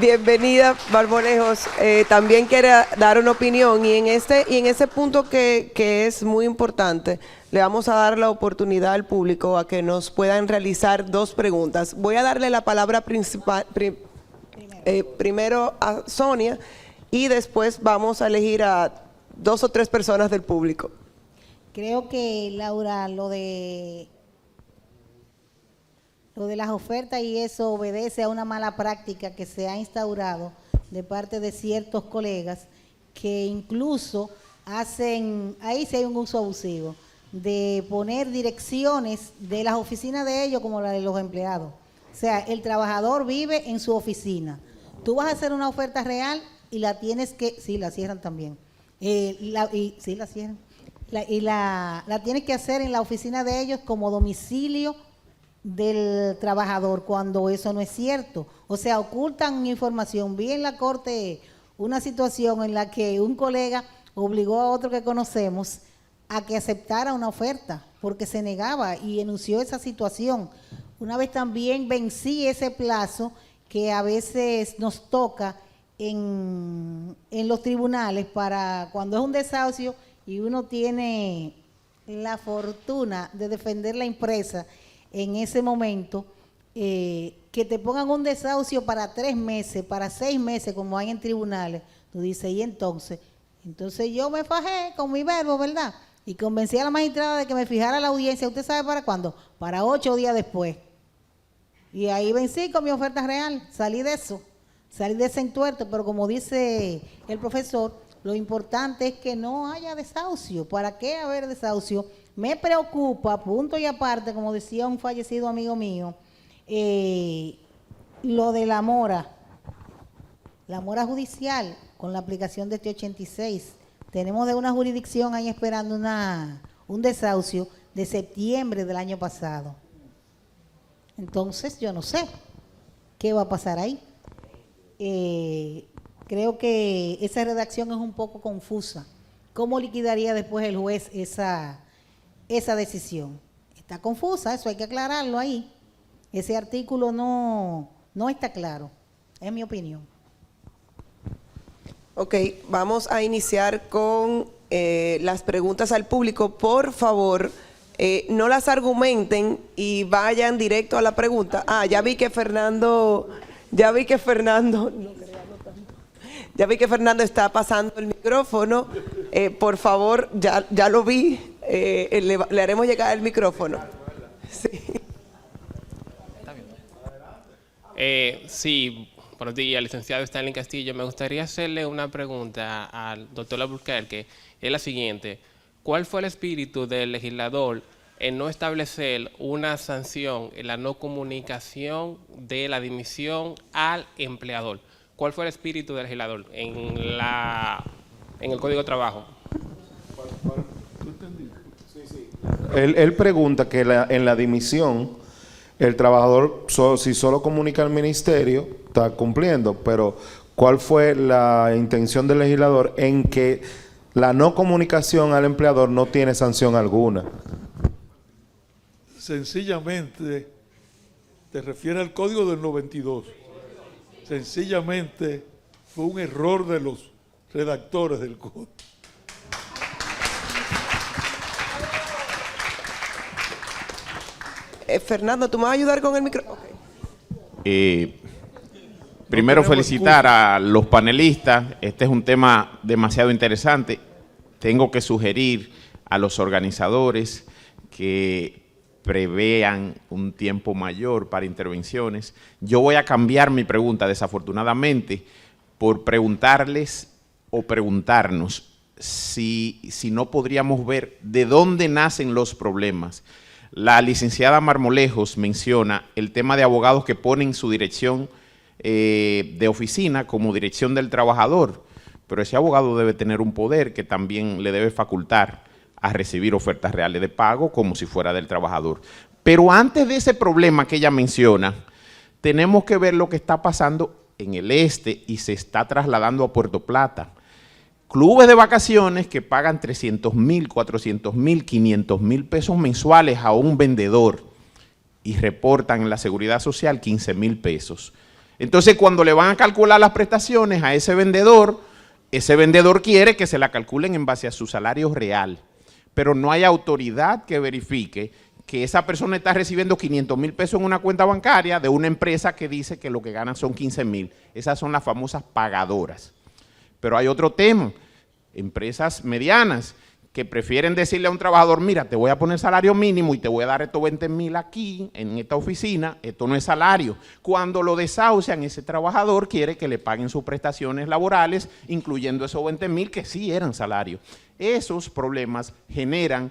Bienvenida, Barbonejos. También quiere dar una opinión y en ese punto que es muy importante, le vamos a dar la oportunidad al público a que nos puedan realizar dos preguntas. Voy a darle la palabra primero a Sonia y después vamos a elegir a 2 o 3 personas del público. Creo que, Laura, lo de las ofertas y eso obedece a una mala práctica que se ha instaurado de parte de ciertos colegas que incluso hacen, ahí sí hay un uso abusivo, de poner direcciones de las oficinas de ellos como la de los empleados. O sea, el trabajador vive en su oficina. Tú vas a hacer una oferta real y la tienes que, sí, la cierran también. Sí, la cierran. La tienes que hacer en la oficina de ellos como domicilio del trabajador, cuando eso no es cierto. O sea, ocultan información. Vi en la corte una situación en la que un colega obligó a otro que conocemos a que aceptara una oferta porque se negaba y enunció esa situación. Una vez también vencí ese plazo que a veces nos toca en los tribunales para cuando es un desahucio y uno tiene la fortuna de defender la empresa en ese momento, que te pongan un desahucio para 3 meses, para 6 meses, como hay en tribunales. Tú dices, y entonces yo me fajé con mi verbo, ¿verdad? Y convencí a la magistrada de que me fijara la audiencia. ¿Usted sabe para cuándo? Para 8 días después. Y ahí vencí con mi oferta real, salí de ese entuerto, pero como dice el profesor, lo importante es que no haya desahucio. ¿Para qué haber desahucio? Me preocupa, punto y aparte, como decía un fallecido amigo mío, lo de la mora judicial con la aplicación de este 86. Tenemos de una jurisdicción ahí esperando un desahucio de septiembre del año pasado. Entonces, yo no sé qué va a pasar ahí. Creo que esa redacción es un poco confusa. ¿Cómo liquidaría después el juez esa decisión? Está confusa, eso hay que aclararlo ahí. Ese artículo no está claro, es mi opinión. Ok, vamos a iniciar con las preguntas al público. Por favor, no las argumenten y vayan directo a la pregunta. Ya vi que Fernando está pasando el micrófono. Por favor, ya lo vi, le haremos llegar el micrófono. Sí. Sí, buenos días, licenciado Stanley Castillo. Me gustaría hacerle una pregunta al doctor Alburquerque, es la siguiente. ¿Cuál fue el espíritu del legislador en no establecer una sanción en la no comunicación de la dimisión al empleador? ¿Cuál fue el espíritu del legislador en el Código de Trabajo? Él pregunta que en la dimisión el trabajador, si solo comunica al ministerio, está cumpliendo, pero ¿cuál fue la intención del legislador en que la no comunicación al empleador no tiene sanción alguna? Sencillamente, te refieres al Código del 92. Sencillamente fue un error de los redactores del código. Fernando, ¿tú me vas a ayudar con el micrófono? Okay. Primero felicitar a los panelistas. Este es un tema demasiado interesante. Tengo que sugerir a los organizadores que prevean un tiempo mayor para intervenciones. Yo voy a cambiar mi pregunta, desafortunadamente, por preguntarles o preguntarnos si no podríamos ver de dónde nacen los problemas. La licenciada Marmolejos menciona el tema de abogados que ponen su dirección de oficina como dirección del trabajador, pero ese abogado debe tener un poder que también le debe facultar a recibir ofertas reales de pago como si fuera del trabajador. Pero antes de ese problema que ella menciona, tenemos que ver lo que está pasando en el este y se está trasladando a Puerto Plata. Clubes de vacaciones que pagan 300,000, 400,000, 500,000 pesos mensuales a un vendedor y reportan en la Seguridad Social 15,000 pesos. Entonces, cuando le van a calcular las prestaciones a ese vendedor quiere que se la calculen en base a su salario real, pero no hay autoridad que verifique que esa persona está recibiendo 500,000 pesos en una cuenta bancaria de una empresa que dice que lo que ganan son 15,000. Esas son las famosas pagadoras. Pero hay otro tema, empresas medianas que prefieren decirle a un trabajador, mira, te voy a poner salario mínimo y te voy a dar estos 20,000 aquí, en esta oficina, esto no es salario. Cuando lo desahucian, ese trabajador quiere que le paguen sus prestaciones laborales, incluyendo esos 20,000 que sí eran salario. Esos problemas generan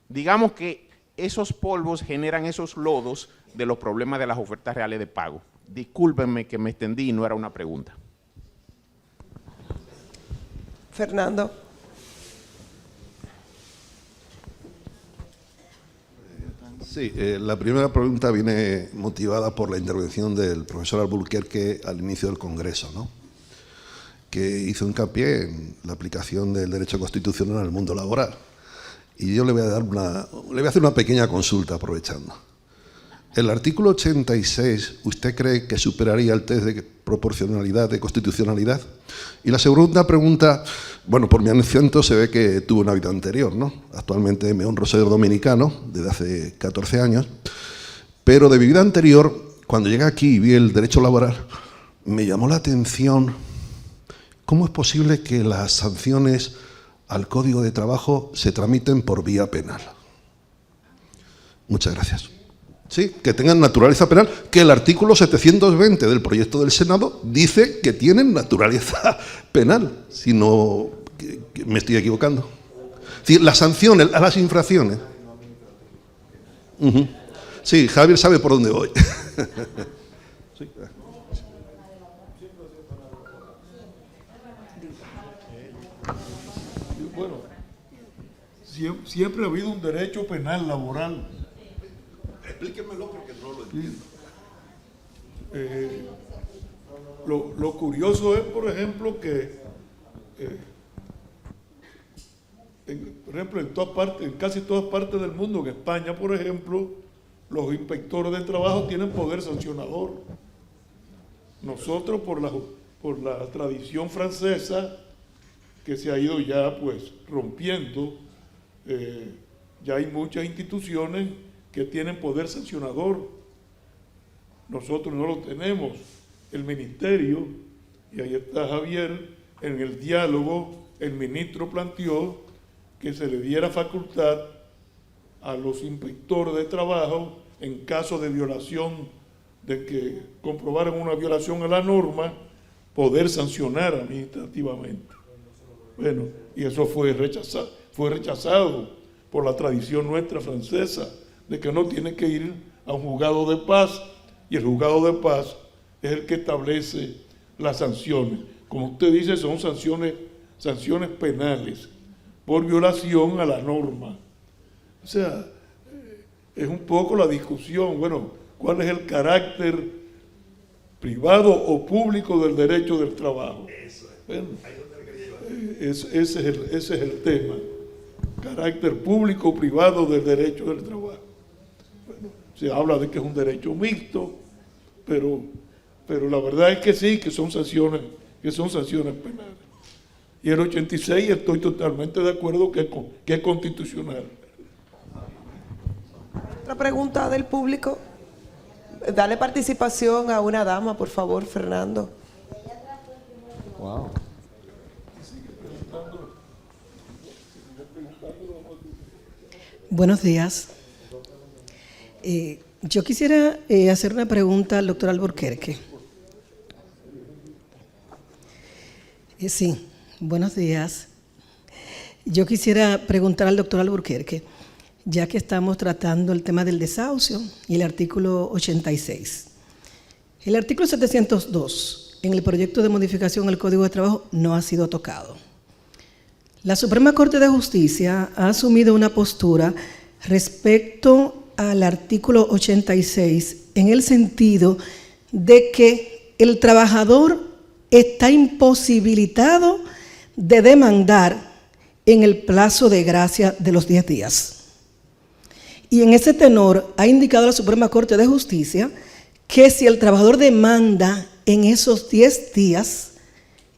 digamos que esos polvos generan esos lodos de los problemas de las ofertas reales de pago. Discúlpenme que me extendí y no era una pregunta. Fernando. Sí, la primera pregunta viene motivada por la intervención del profesor Alburquerque al inicio del Congreso, ¿no? Que hizo hincapié en la aplicación del derecho constitucional en el mundo laboral. Y yo le voy a hacer una pequeña consulta aprovechando. ¿El artículo 86 usted cree que superaría el test de proporcionalidad, de constitucionalidad? Y la segunda pregunta, bueno, por mi acento se ve que tuvo una vida anterior, ¿no? Actualmente me honro ser dominicano desde hace 14 años, pero de mi vida anterior, cuando llegué aquí y vi el derecho laboral, me llamó la atención cómo es posible que las sanciones al Código de Trabajo se tramiten por vía penal. Muchas gracias. Sí, que tengan naturaleza penal, que el artículo 720 del proyecto del Senado dice que tienen naturaleza penal, si no que me estoy equivocando. Es decir, las sanciones a las infracciones. Sí, Javier sabe por dónde voy. Sí. Bueno, siempre ha habido un derecho penal laboral. Explíquemelo porque no lo entiendo. Lo curioso es, por ejemplo, que en casi todas partes del mundo, en España, por ejemplo, los inspectores de trabajo tienen poder sancionador. Nosotros, por la tradición francesa, que se ha ido ya pues rompiendo, ya hay muchas instituciones que tienen poder sancionador. Nosotros no lo tenemos. El ministerio, y ahí está Javier, en el diálogo el ministro planteó que se le diera facultad a los inspectores de trabajo en caso de violación, de que comprobaran una violación a la norma, poder sancionar administrativamente. Bueno, y eso fue rechazado por la tradición nuestra francesa, de que no tiene que ir a un juzgado de paz, y el juzgado de paz es el que establece las sanciones. Como usted dice, son sanciones penales por violación a la norma. O sea, es un poco la discusión, bueno, ¿cuál es el carácter privado o público del derecho del trabajo? Bueno, ese es el tema, carácter público o privado del derecho del trabajo. Bueno, se habla de que es un derecho mixto, pero la verdad es que sí, que son sanciones penales. Y el 86 estoy totalmente de acuerdo que es constitucional. Otra pregunta del público. Dale participación a una dama, por favor, Fernando. Wow. Buenos días. Yo quisiera hacer una pregunta al doctor Alburquerque. Sí, buenos días. Yo quisiera preguntar al doctor Alburquerque, ya que estamos tratando el tema del desahucio y el artículo 86. El artículo 702, en el proyecto de modificación al Código de Trabajo, no ha sido tocado. La Suprema Corte de Justicia ha asumido una postura respecto al artículo 86 en el sentido de que el trabajador está imposibilitado de demandar en el plazo de gracia de los 10 días. Y en ese tenor ha indicado la Suprema Corte de Justicia que si el trabajador demanda en esos 10 días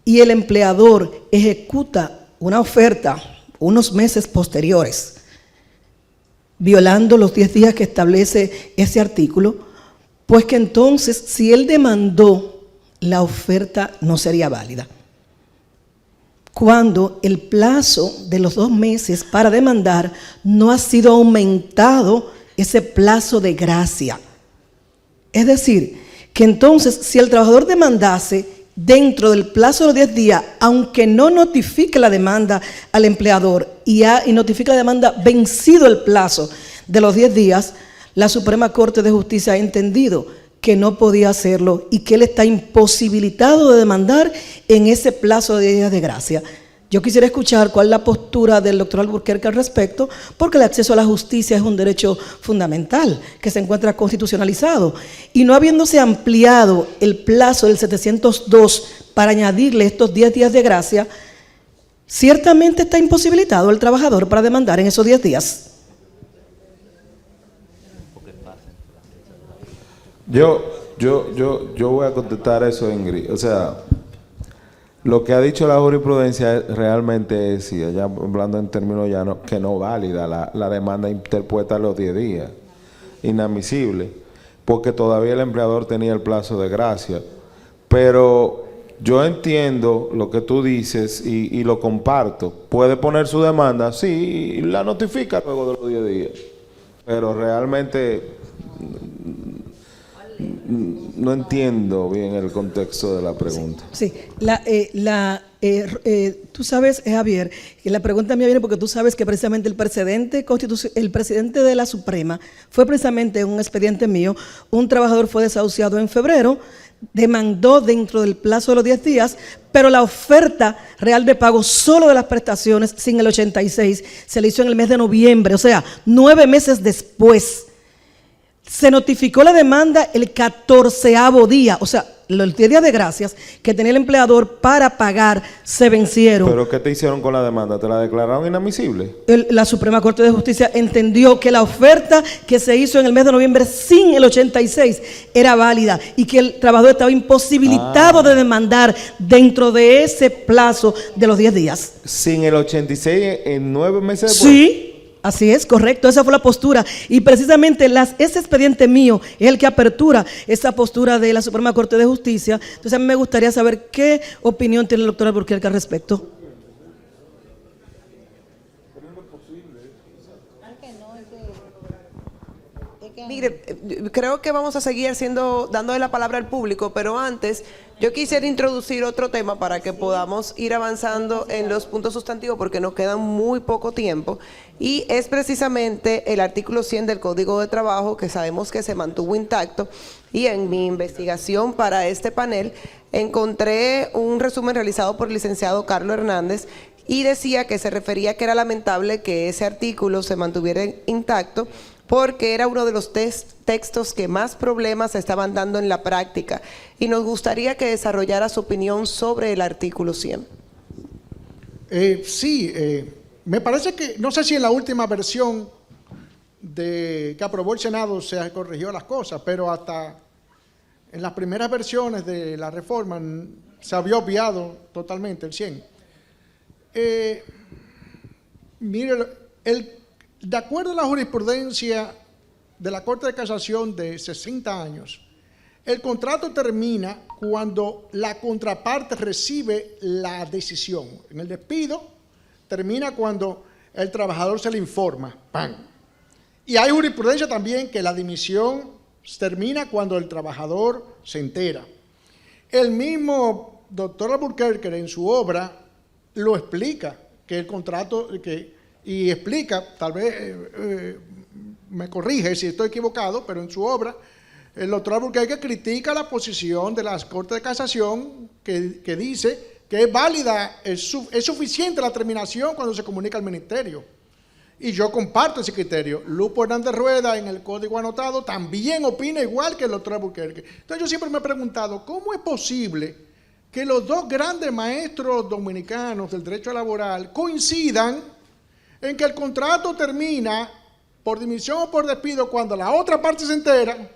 y el empleador ejecuta una oferta unos meses posteriores, violando los 10 días que establece ese artículo, pues que entonces si él demandó, la oferta no sería válida. Cuando el plazo de los 2 meses para demandar no ha sido aumentado ese plazo de gracia. Es decir, que entonces si el trabajador demandase dentro del plazo de los 10 días, aunque no notifique la demanda al empleador y notifique la demanda vencido el plazo de los 10 días, la Suprema Corte de Justicia ha entendido que no podía hacerlo y que él está imposibilitado de demandar en ese plazo de 10 días de gracia. Yo quisiera escuchar cuál es la postura del doctor Alburquerque al respecto, porque el acceso a la justicia es un derecho fundamental que se encuentra constitucionalizado. Y no habiéndose ampliado el plazo del 702 para añadirle estos 10 días de gracia, ciertamente está imposibilitado el trabajador para demandar en esos 10 días. Yo voy a contestar eso, Ingrid. O sea, lo que ha dicho la jurisprudencia realmente es, y ya hablando en términos llanos, que no válida la demanda interpuesta a los 10 días. Inadmisible, porque todavía el empleador tenía el plazo de gracia. Pero yo entiendo lo que tú dices y lo comparto. Puede poner su demanda, sí, y la notifica luego de los 10 días. Pero realmente no entiendo bien el contexto de la pregunta. Sí, tú sabes, Javier, que la pregunta mía viene porque tú sabes que precisamente el presidente de la Suprema fue precisamente un expediente mío. Un trabajador fue desahuciado en febrero, demandó dentro del plazo de los 10 días, pero la oferta real de pago solo de las prestaciones, sin el 86, se le hizo en el mes de noviembre, o sea, 9 meses después. Se notificó la demanda el 14º día, o sea, los 10 días de gracias que tenía el empleador para pagar se vencieron. ¿Pero qué te hicieron con la demanda? ¿Te la declararon inadmisible? La Suprema Corte de Justicia entendió que la oferta que se hizo en el mes de noviembre sin el 86 era válida y que el trabajador estaba imposibilitado de demandar dentro de ese plazo de los 10 días. ¿Sin el 86 en 9 meses después? Sí. Así es, correcto, esa fue la postura. Y precisamente ese expediente mío es el que apertura esa postura de la Suprema Corte de Justicia. Entonces a mí me gustaría saber qué opinión tiene el doctor Alburquerque al respecto. Mire, creo que vamos a seguir dándole la palabra al público, pero antes yo quisiera introducir otro tema para que podamos ir avanzando en los puntos sustantivos porque nos queda muy poco tiempo, y es precisamente el artículo 100 del Código de Trabajo, que sabemos que se mantuvo intacto, y en mi investigación para este panel encontré un resumen realizado por el licenciado Carlos Hernández y decía que se refería que era lamentable que ese artículo se mantuviera intacto porque era uno de los textos que más problemas se estaban dando en la práctica, y nos gustaría que desarrollara su opinión sobre el artículo 100. Me parece que, no sé si en la última versión que aprobó el Senado se corrigió las cosas, pero hasta en las primeras versiones de la reforma se había obviado totalmente el 100. Mire, de acuerdo a la jurisprudencia de la Corte de Casación de 60 años, el contrato termina cuando la contraparte recibe la decisión. En el despido termina cuando el trabajador se le informa. ¡Pam! Y hay jurisprudencia también que la dimisión termina cuando el trabajador se entera. El mismo doctor Alburquerque en su obra lo explica, que el contrato... y explica, tal vez me corrige si estoy equivocado, pero en su obra, el doctor Alburquerque critica la posición de la Corte de Casación que dice que es válida, es suficiente la terminación cuando se comunica al ministerio. Y yo comparto ese criterio. Lupo Hernández Rueda, en el código anotado, también opina igual que el doctor Alburquerque. Entonces yo siempre me he preguntado, ¿cómo es posible que los dos grandes maestros dominicanos del derecho laboral coincidan en que el contrato termina por dimisión o por despido cuando la otra parte se entera?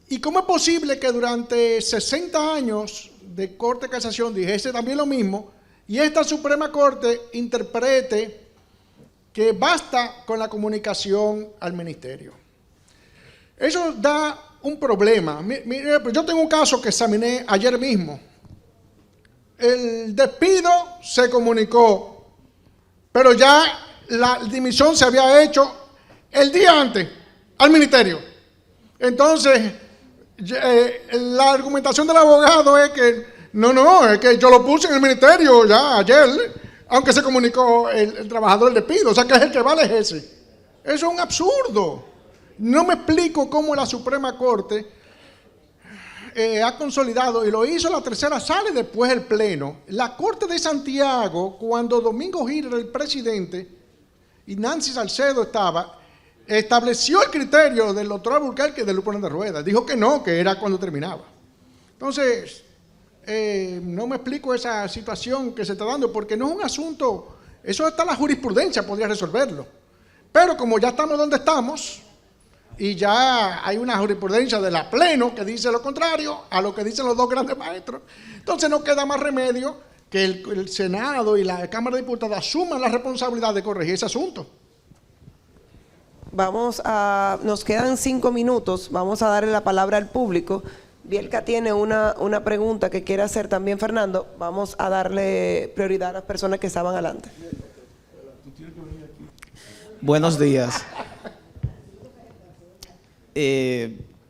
¿Y cómo es posible que durante 60 años de Corte de Casación dijese también lo mismo y esta Suprema Corte interprete que basta con la comunicación al ministerio? Eso da un problema. Mire, yo tengo un caso que examiné ayer mismo. El despido se comunicó, pero ya la dimisión se había hecho el día antes al ministerio. Entonces, La argumentación del abogado es que es que yo lo puse en el ministerio ya ayer, aunque se comunicó el trabajador el despido, o sea que es el que vale ese. Eso es un absurdo. No me explico cómo la Suprema Corte ha consolidado, y lo hizo la tercera sala y después el Pleno. La Corte de Santiago, cuando Domingo Gil era el presidente y Nancy Salcedo estaba, estableció el criterio del doctor Alburquerque de Lupo de Rueda. Dijo que no, que era cuando terminaba. Entonces, no me explico esa situación que se está dando, porque no es un asunto, eso está la jurisprudencia, podría resolverlo. Pero como ya estamos donde estamos, y ya hay una jurisprudencia de la Pleno que dice lo contrario a lo que dicen los dos grandes maestros, entonces no queda más remedio que el Senado y la Cámara de Diputados asuman la responsabilidad de corregir ese asunto. Nos quedan 5 minutos, vamos a darle la palabra al público. Bielka tiene una pregunta que quiere hacer también Fernando. Vamos a darle prioridad a las personas que estaban adelante. Buenos días.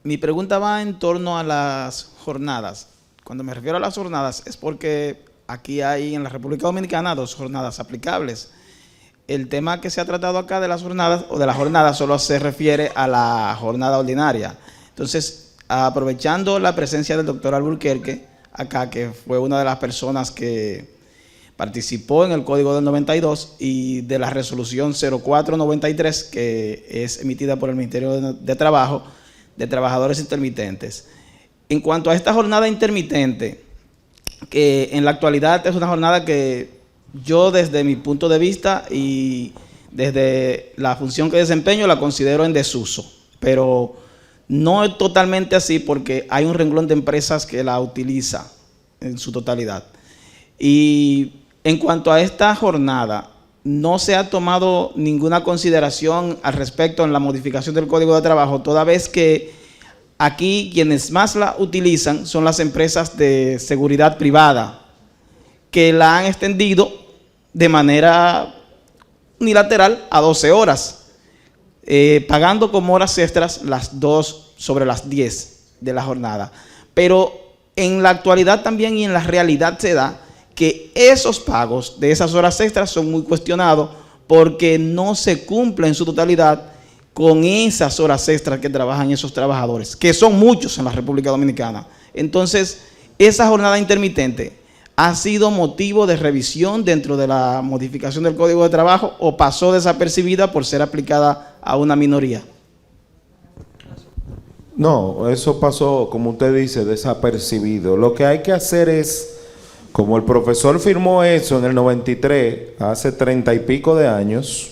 Mi pregunta va en torno a las jornadas. Cuando me refiero a las jornadas es porque aquí hay en la República Dominicana 2 jornadas aplicables. El tema que se ha tratado acá de las jornadas o de la jornada solo se refiere a la jornada ordinaria. Entonces, aprovechando la presencia del doctor Alburquerque acá, que fue una de las personas que participó en el Código del 92 y de la resolución 0493 que es emitida por el Ministerio de Trabajo de trabajadores intermitentes. En cuanto a esta jornada intermitente, que en la actualidad es una jornada que yo desde mi punto de vista y desde la función que desempeño la considero en desuso, pero no es totalmente así porque hay un renglón de empresas que la utiliza en su totalidad. Y en cuanto a esta jornada, no se ha tomado ninguna consideración al respecto en la modificación del Código de Trabajo, toda vez que aquí quienes más la utilizan son las empresas de seguridad privada, que la han extendido de manera unilateral a 12 horas, pagando como horas extras las 2 sobre las 10 de la jornada. Pero en la actualidad también y en la realidad se da que esos pagos de esas horas extras son muy cuestionados porque no se cumple en su totalidad con esas horas extras que trabajan esos trabajadores, que son muchos en la República Dominicana. Entonces, esa jornada intermitente ha sido motivo de revisión dentro de la modificación del Código de Trabajo o pasó desapercibida por ser aplicada a una minoría. No, eso pasó, como usted dice, desapercibido. Lo que hay que hacer es, como el profesor firmó eso en el 93, hace 30 y pico de años,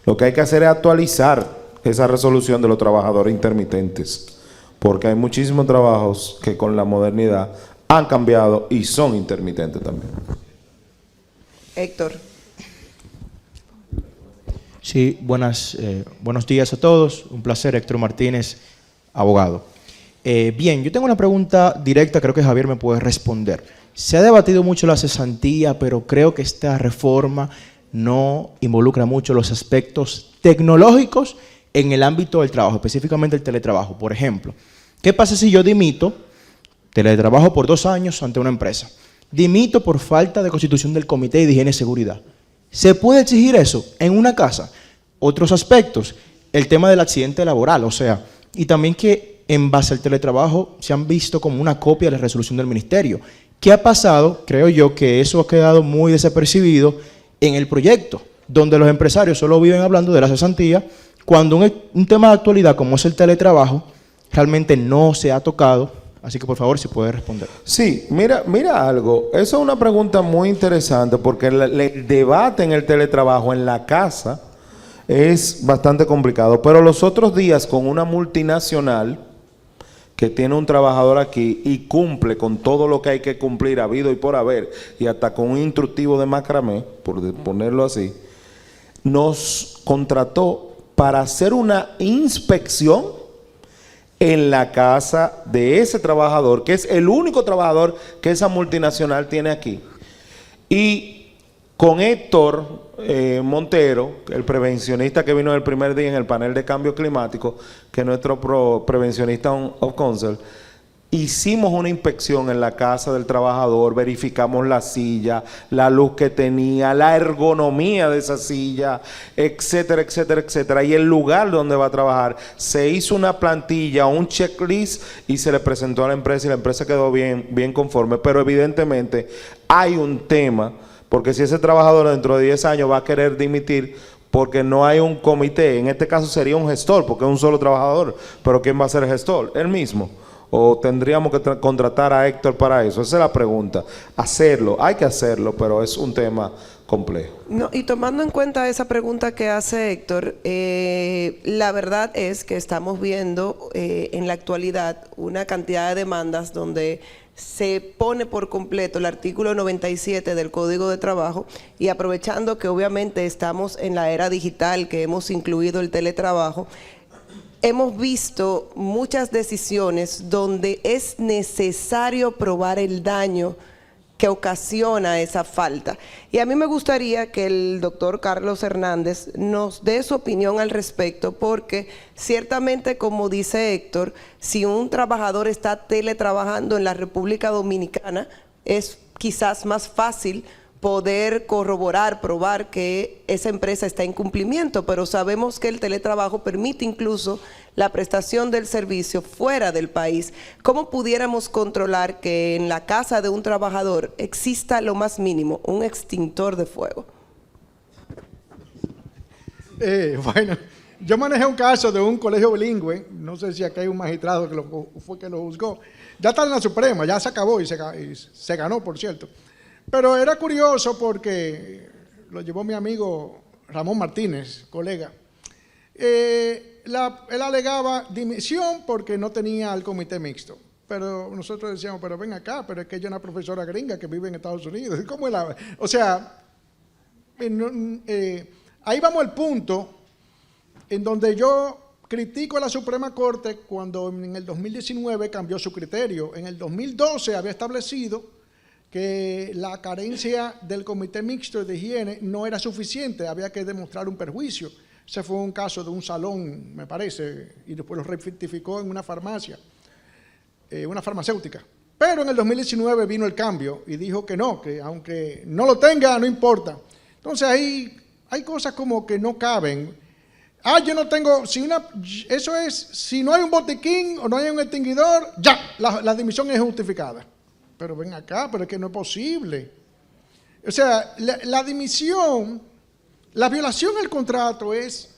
lo que hay que hacer es actualizar esa resolución de los trabajadores intermitentes, porque hay muchísimos trabajos que con la modernidad han cambiado y son intermitentes también. Héctor. Sí, buenos días a todos. Un placer, Héctor Martínez, abogado. Bien, yo tengo una pregunta directa, creo que Javier me puede responder. Se ha debatido mucho la cesantía, pero creo que esta reforma no involucra mucho los aspectos tecnológicos en el ámbito del trabajo, específicamente el teletrabajo. Por ejemplo, ¿qué pasa si yo dimito, teletrabajo por 2 años ante una empresa? Dimito por falta de constitución del Comité de Higiene y Seguridad. ¿Se puede exigir eso en una casa? Otros aspectos, el tema del accidente laboral, o sea, y también que en base al teletrabajo se han visto como una copia de la resolución del ministerio. ¿Qué ha pasado? Creo yo que eso ha quedado muy desapercibido en el proyecto, donde los empresarios solo viven hablando de la cesantía, cuando un tema de actualidad como es el teletrabajo, realmente no se ha tocado. Así que por favor, si puede responder. Sí, mira algo. Eso es una pregunta muy interesante porque el debate en el teletrabajo en la casa es bastante complicado. Pero los otros días con una multinacional que tiene un trabajador aquí y cumple con todo lo que hay que cumplir habido y por haber, y hasta con un instructivo de macramé, por ponerlo así, nos contrató para hacer una inspección en la casa de ese trabajador, que es el único trabajador que esa multinacional tiene aquí. Y con Héctor Montero, el prevencionista que vino el primer día en el panel de cambio climático, que es nuestro prevencionista of counsel, hicimos una inspección en la casa del trabajador, verificamos la silla, la luz que tenía, la ergonomía de esa silla, etcétera, etcétera, etcétera. Y el lugar donde va a trabajar, se hizo una plantilla, un checklist y se le presentó a la empresa y la empresa quedó bien conforme. Pero evidentemente hay un tema, porque si ese trabajador dentro de 10 años va a querer dimitir porque no hay un comité, en este caso sería un gestor, porque es un solo trabajador, pero ¿quién va a ser el gestor? ¿Él mismo? ¿O tendríamos que contratar a Héctor para eso? Esa es la pregunta. Hacerlo, hay que hacerlo, pero es un tema complejo. No, y tomando en cuenta esa pregunta que hace Héctor, la verdad es que estamos viendo en la actualidad una cantidad de demandas donde se pone por completo el artículo 97 del Código de Trabajo, y aprovechando que obviamente estamos en la era digital, que hemos incluido el teletrabajo, hemos visto muchas decisiones donde es necesario probar el daño que ocasiona esa falta. Y a mí me gustaría que el doctor Carlos Hernández nos dé su opinión al respecto, porque ciertamente, como dice Héctor, si un trabajador está teletrabajando en la República Dominicana, es quizás más fácil poder corroborar, probar que esa empresa está en cumplimiento, pero sabemos que el teletrabajo permite incluso la prestación del servicio fuera del país. ¿Cómo pudiéramos controlar que en la casa de un trabajador exista lo más mínimo, un extintor de fuego? Bueno, yo manejé un caso de un colegio bilingüe, no sé si aquí hay un magistrado que fue que lo juzgó, ya está en la Suprema, ya se acabó y se ganó, por cierto. Pero era curioso porque lo llevó mi amigo Ramón Martínez, colega. Él alegaba dimisión porque no tenía el comité mixto. Pero nosotros decíamos, pero ven acá, pero es que ella es una profesora gringa que vive en Estados Unidos. ¿Cómo es la...? O sea, ahí vamos al punto en donde yo critico a la Suprema Corte cuando en el 2019 cambió su criterio. En el 2012 había establecido que la carencia del comité mixto de higiene no era suficiente, había que demostrar un perjuicio. Ese fue un caso de un salón, me parece, y después lo rectificó en una farmacia, una farmacéutica. Pero en el 2019 vino el cambio y dijo que no, que aunque no lo tenga, no importa. Entonces ahí hay cosas como que no caben. Yo no tengo, si no hay un botiquín o no hay un extinguidor, ya, la dimisión es justificada. Pero ven acá, pero es que no es posible. O sea, la dimisión, la violación al contrato es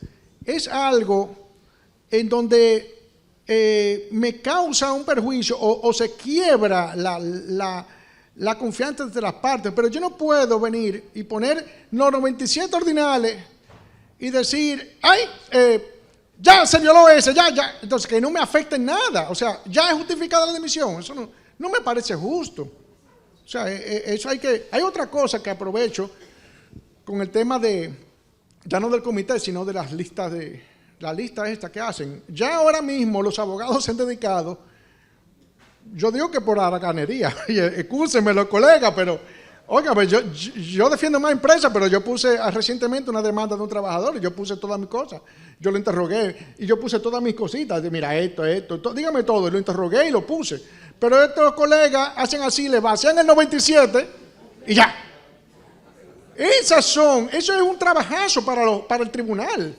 algo en donde me causa un perjuicio o se quiebra la confianza entre las partes. Pero yo no puedo venir y poner los 97 ordinales y decir, ya se violó ese, ya. Entonces, que no me afecte en nada. O sea, ya es justificada la dimisión. Eso no me parece justo. O sea, eso hay otra cosa que aprovecho con el tema ya no del comité, sino de las listas la lista esta que hacen. Ya ahora mismo los abogados se han dedicado, yo digo que por haracanería, excúsenme los colegas, pero, oiga, yo defiendo más empresas, pero yo puse recientemente una demanda de un trabajador y yo puse todas mis cosas. Yo lo interrogué y yo puse todas mis cositas. Mira, esto, dígame todo. Y lo interrogué y lo puse. Pero estos colegas hacen así, le vacían el 97 y ya. Eso es un trabajazo para el tribunal.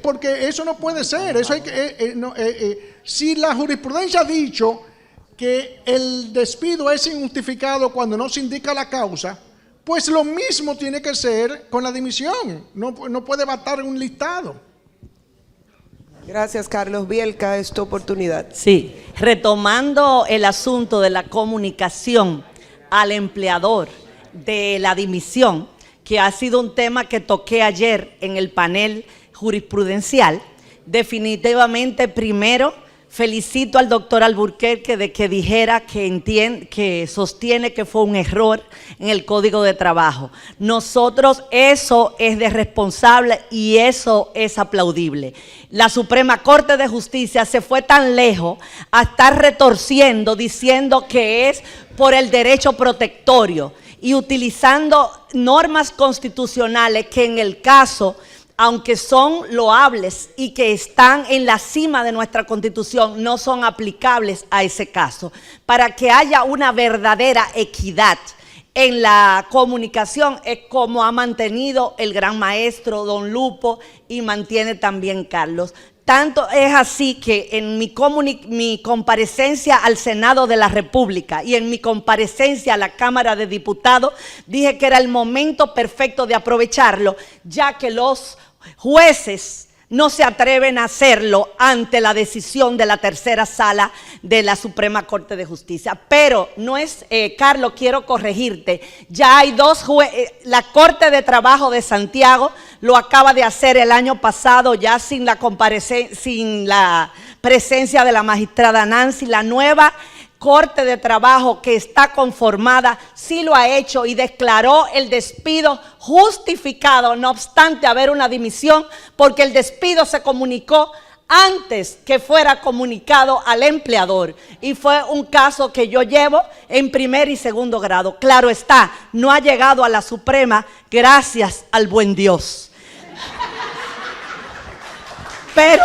Porque eso no puede ser. Eso hay que, si la jurisprudencia ha dicho que el despido es injustificado cuando no se indica la causa, pues lo mismo tiene que ser con la dimisión. No puede bastar un listado. Gracias, Carlos. Bielka, es tu oportunidad. Sí, retomando el asunto de la comunicación al empleador de la dimisión, que ha sido un tema que toqué ayer en el panel jurisprudencial, definitivamente primero felicito al doctor Alburquerque de que dijera que sostiene que fue un error en el Código de Trabajo. Nosotros, eso es de responsable y eso es aplaudible. La Suprema Corte de Justicia se fue tan lejos a estar retorciendo, diciendo que es por el derecho protectorio y utilizando normas constitucionales que en el caso aunque son loables y que están en la cima de nuestra Constitución, no son aplicables a ese caso. Para que haya una verdadera equidad en la comunicación, es como ha mantenido el gran maestro don Lupo y mantiene también Carlos. Tanto es así que en mi comparecencia al Senado de la República y en mi comparecencia a la Cámara de Diputados, dije que era el momento perfecto de aprovecharlo, ya que los jueces no se atreven a hacerlo ante la decisión de la tercera sala de la Suprema Corte de Justicia. Pero no es, Carlos, quiero corregirte, ya hay dos jueces, la Corte de Trabajo de Santiago lo acaba de hacer el año pasado, ya sin la presencia de la magistrada Nancy. La nueva Corte de Trabajo que está conformada sí lo ha hecho y declaró el despido justificado, no obstante haber una dimisión, porque el despido se comunicó antes que fuera comunicado al empleador, y fue un caso que yo llevo en primer y segundo grado. Claro está, no ha llegado a la Suprema, gracias al buen Dios. Pero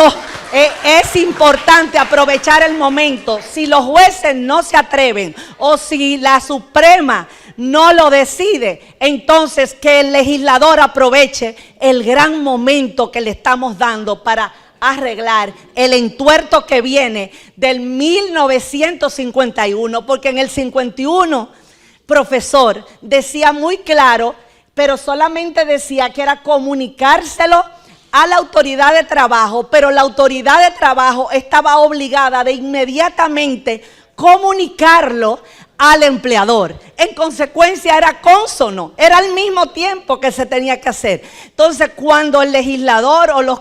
es importante aprovechar el momento. Si los jueces no se atreven o si la Suprema no lo decide, entonces que el legislador aproveche el gran momento que le estamos dando para arreglar el entuerto que viene del 1951, porque en el 51, profesor, decía muy claro, pero solamente decía que era comunicárselo a la autoridad de trabajo, pero la autoridad de trabajo estaba obligada de inmediatamente comunicarlo al empleador. En consecuencia era cónsono, era al mismo tiempo que se tenía que hacer. Entonces, cuando el legislador o los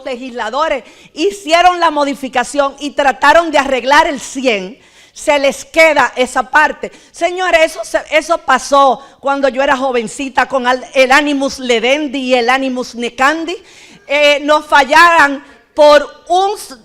legisladores hicieron la modificación y trataron de arreglar el 100, se les queda esa parte. Señores, eso pasó cuando yo era jovencita con el Animus Ledendi y el Animus Necandi. Nos fallaban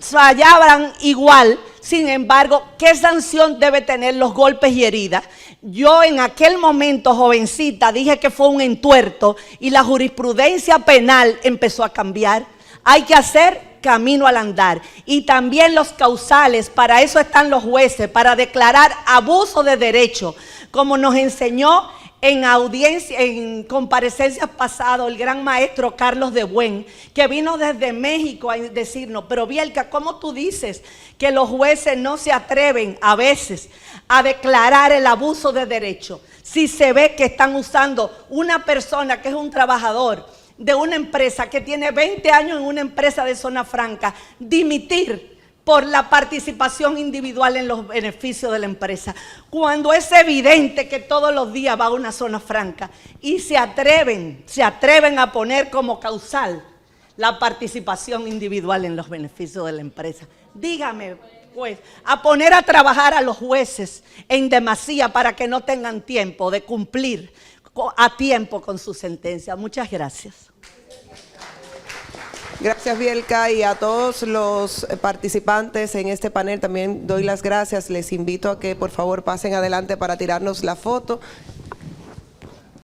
fallaban igual. Sin embargo, ¿qué sanción debe tener los golpes y heridas? Yo en aquel momento, jovencita, dije que fue un entuerto y la jurisprudencia penal empezó a cambiar. Hay que hacer camino al andar. Y también los causales, para eso están los jueces, para declarar abuso de derecho, como nos enseñó en comparecencias pasadas el gran maestro Carlos de Buen, que vino desde México a decirnos, pero Bielka, ¿cómo tú dices que los jueces no se atreven a veces a declarar el abuso de derecho si se ve que están usando una persona que es un trabajador de una empresa que tiene 20 años en una empresa de zona franca, dimitir por la participación individual en los beneficios de la empresa, cuando es evidente que todos los días va a una zona franca y se atreven a poner como causal la participación individual en los beneficios de la empresa? Dígame, pues, a poner a trabajar a los jueces en demasía para que no tengan tiempo de cumplir a tiempo con su sentencia. Muchas gracias. Gracias, Bielka, y a todos los participantes en este panel también doy las gracias. Les invito a que por favor pasen adelante para tirarnos la foto.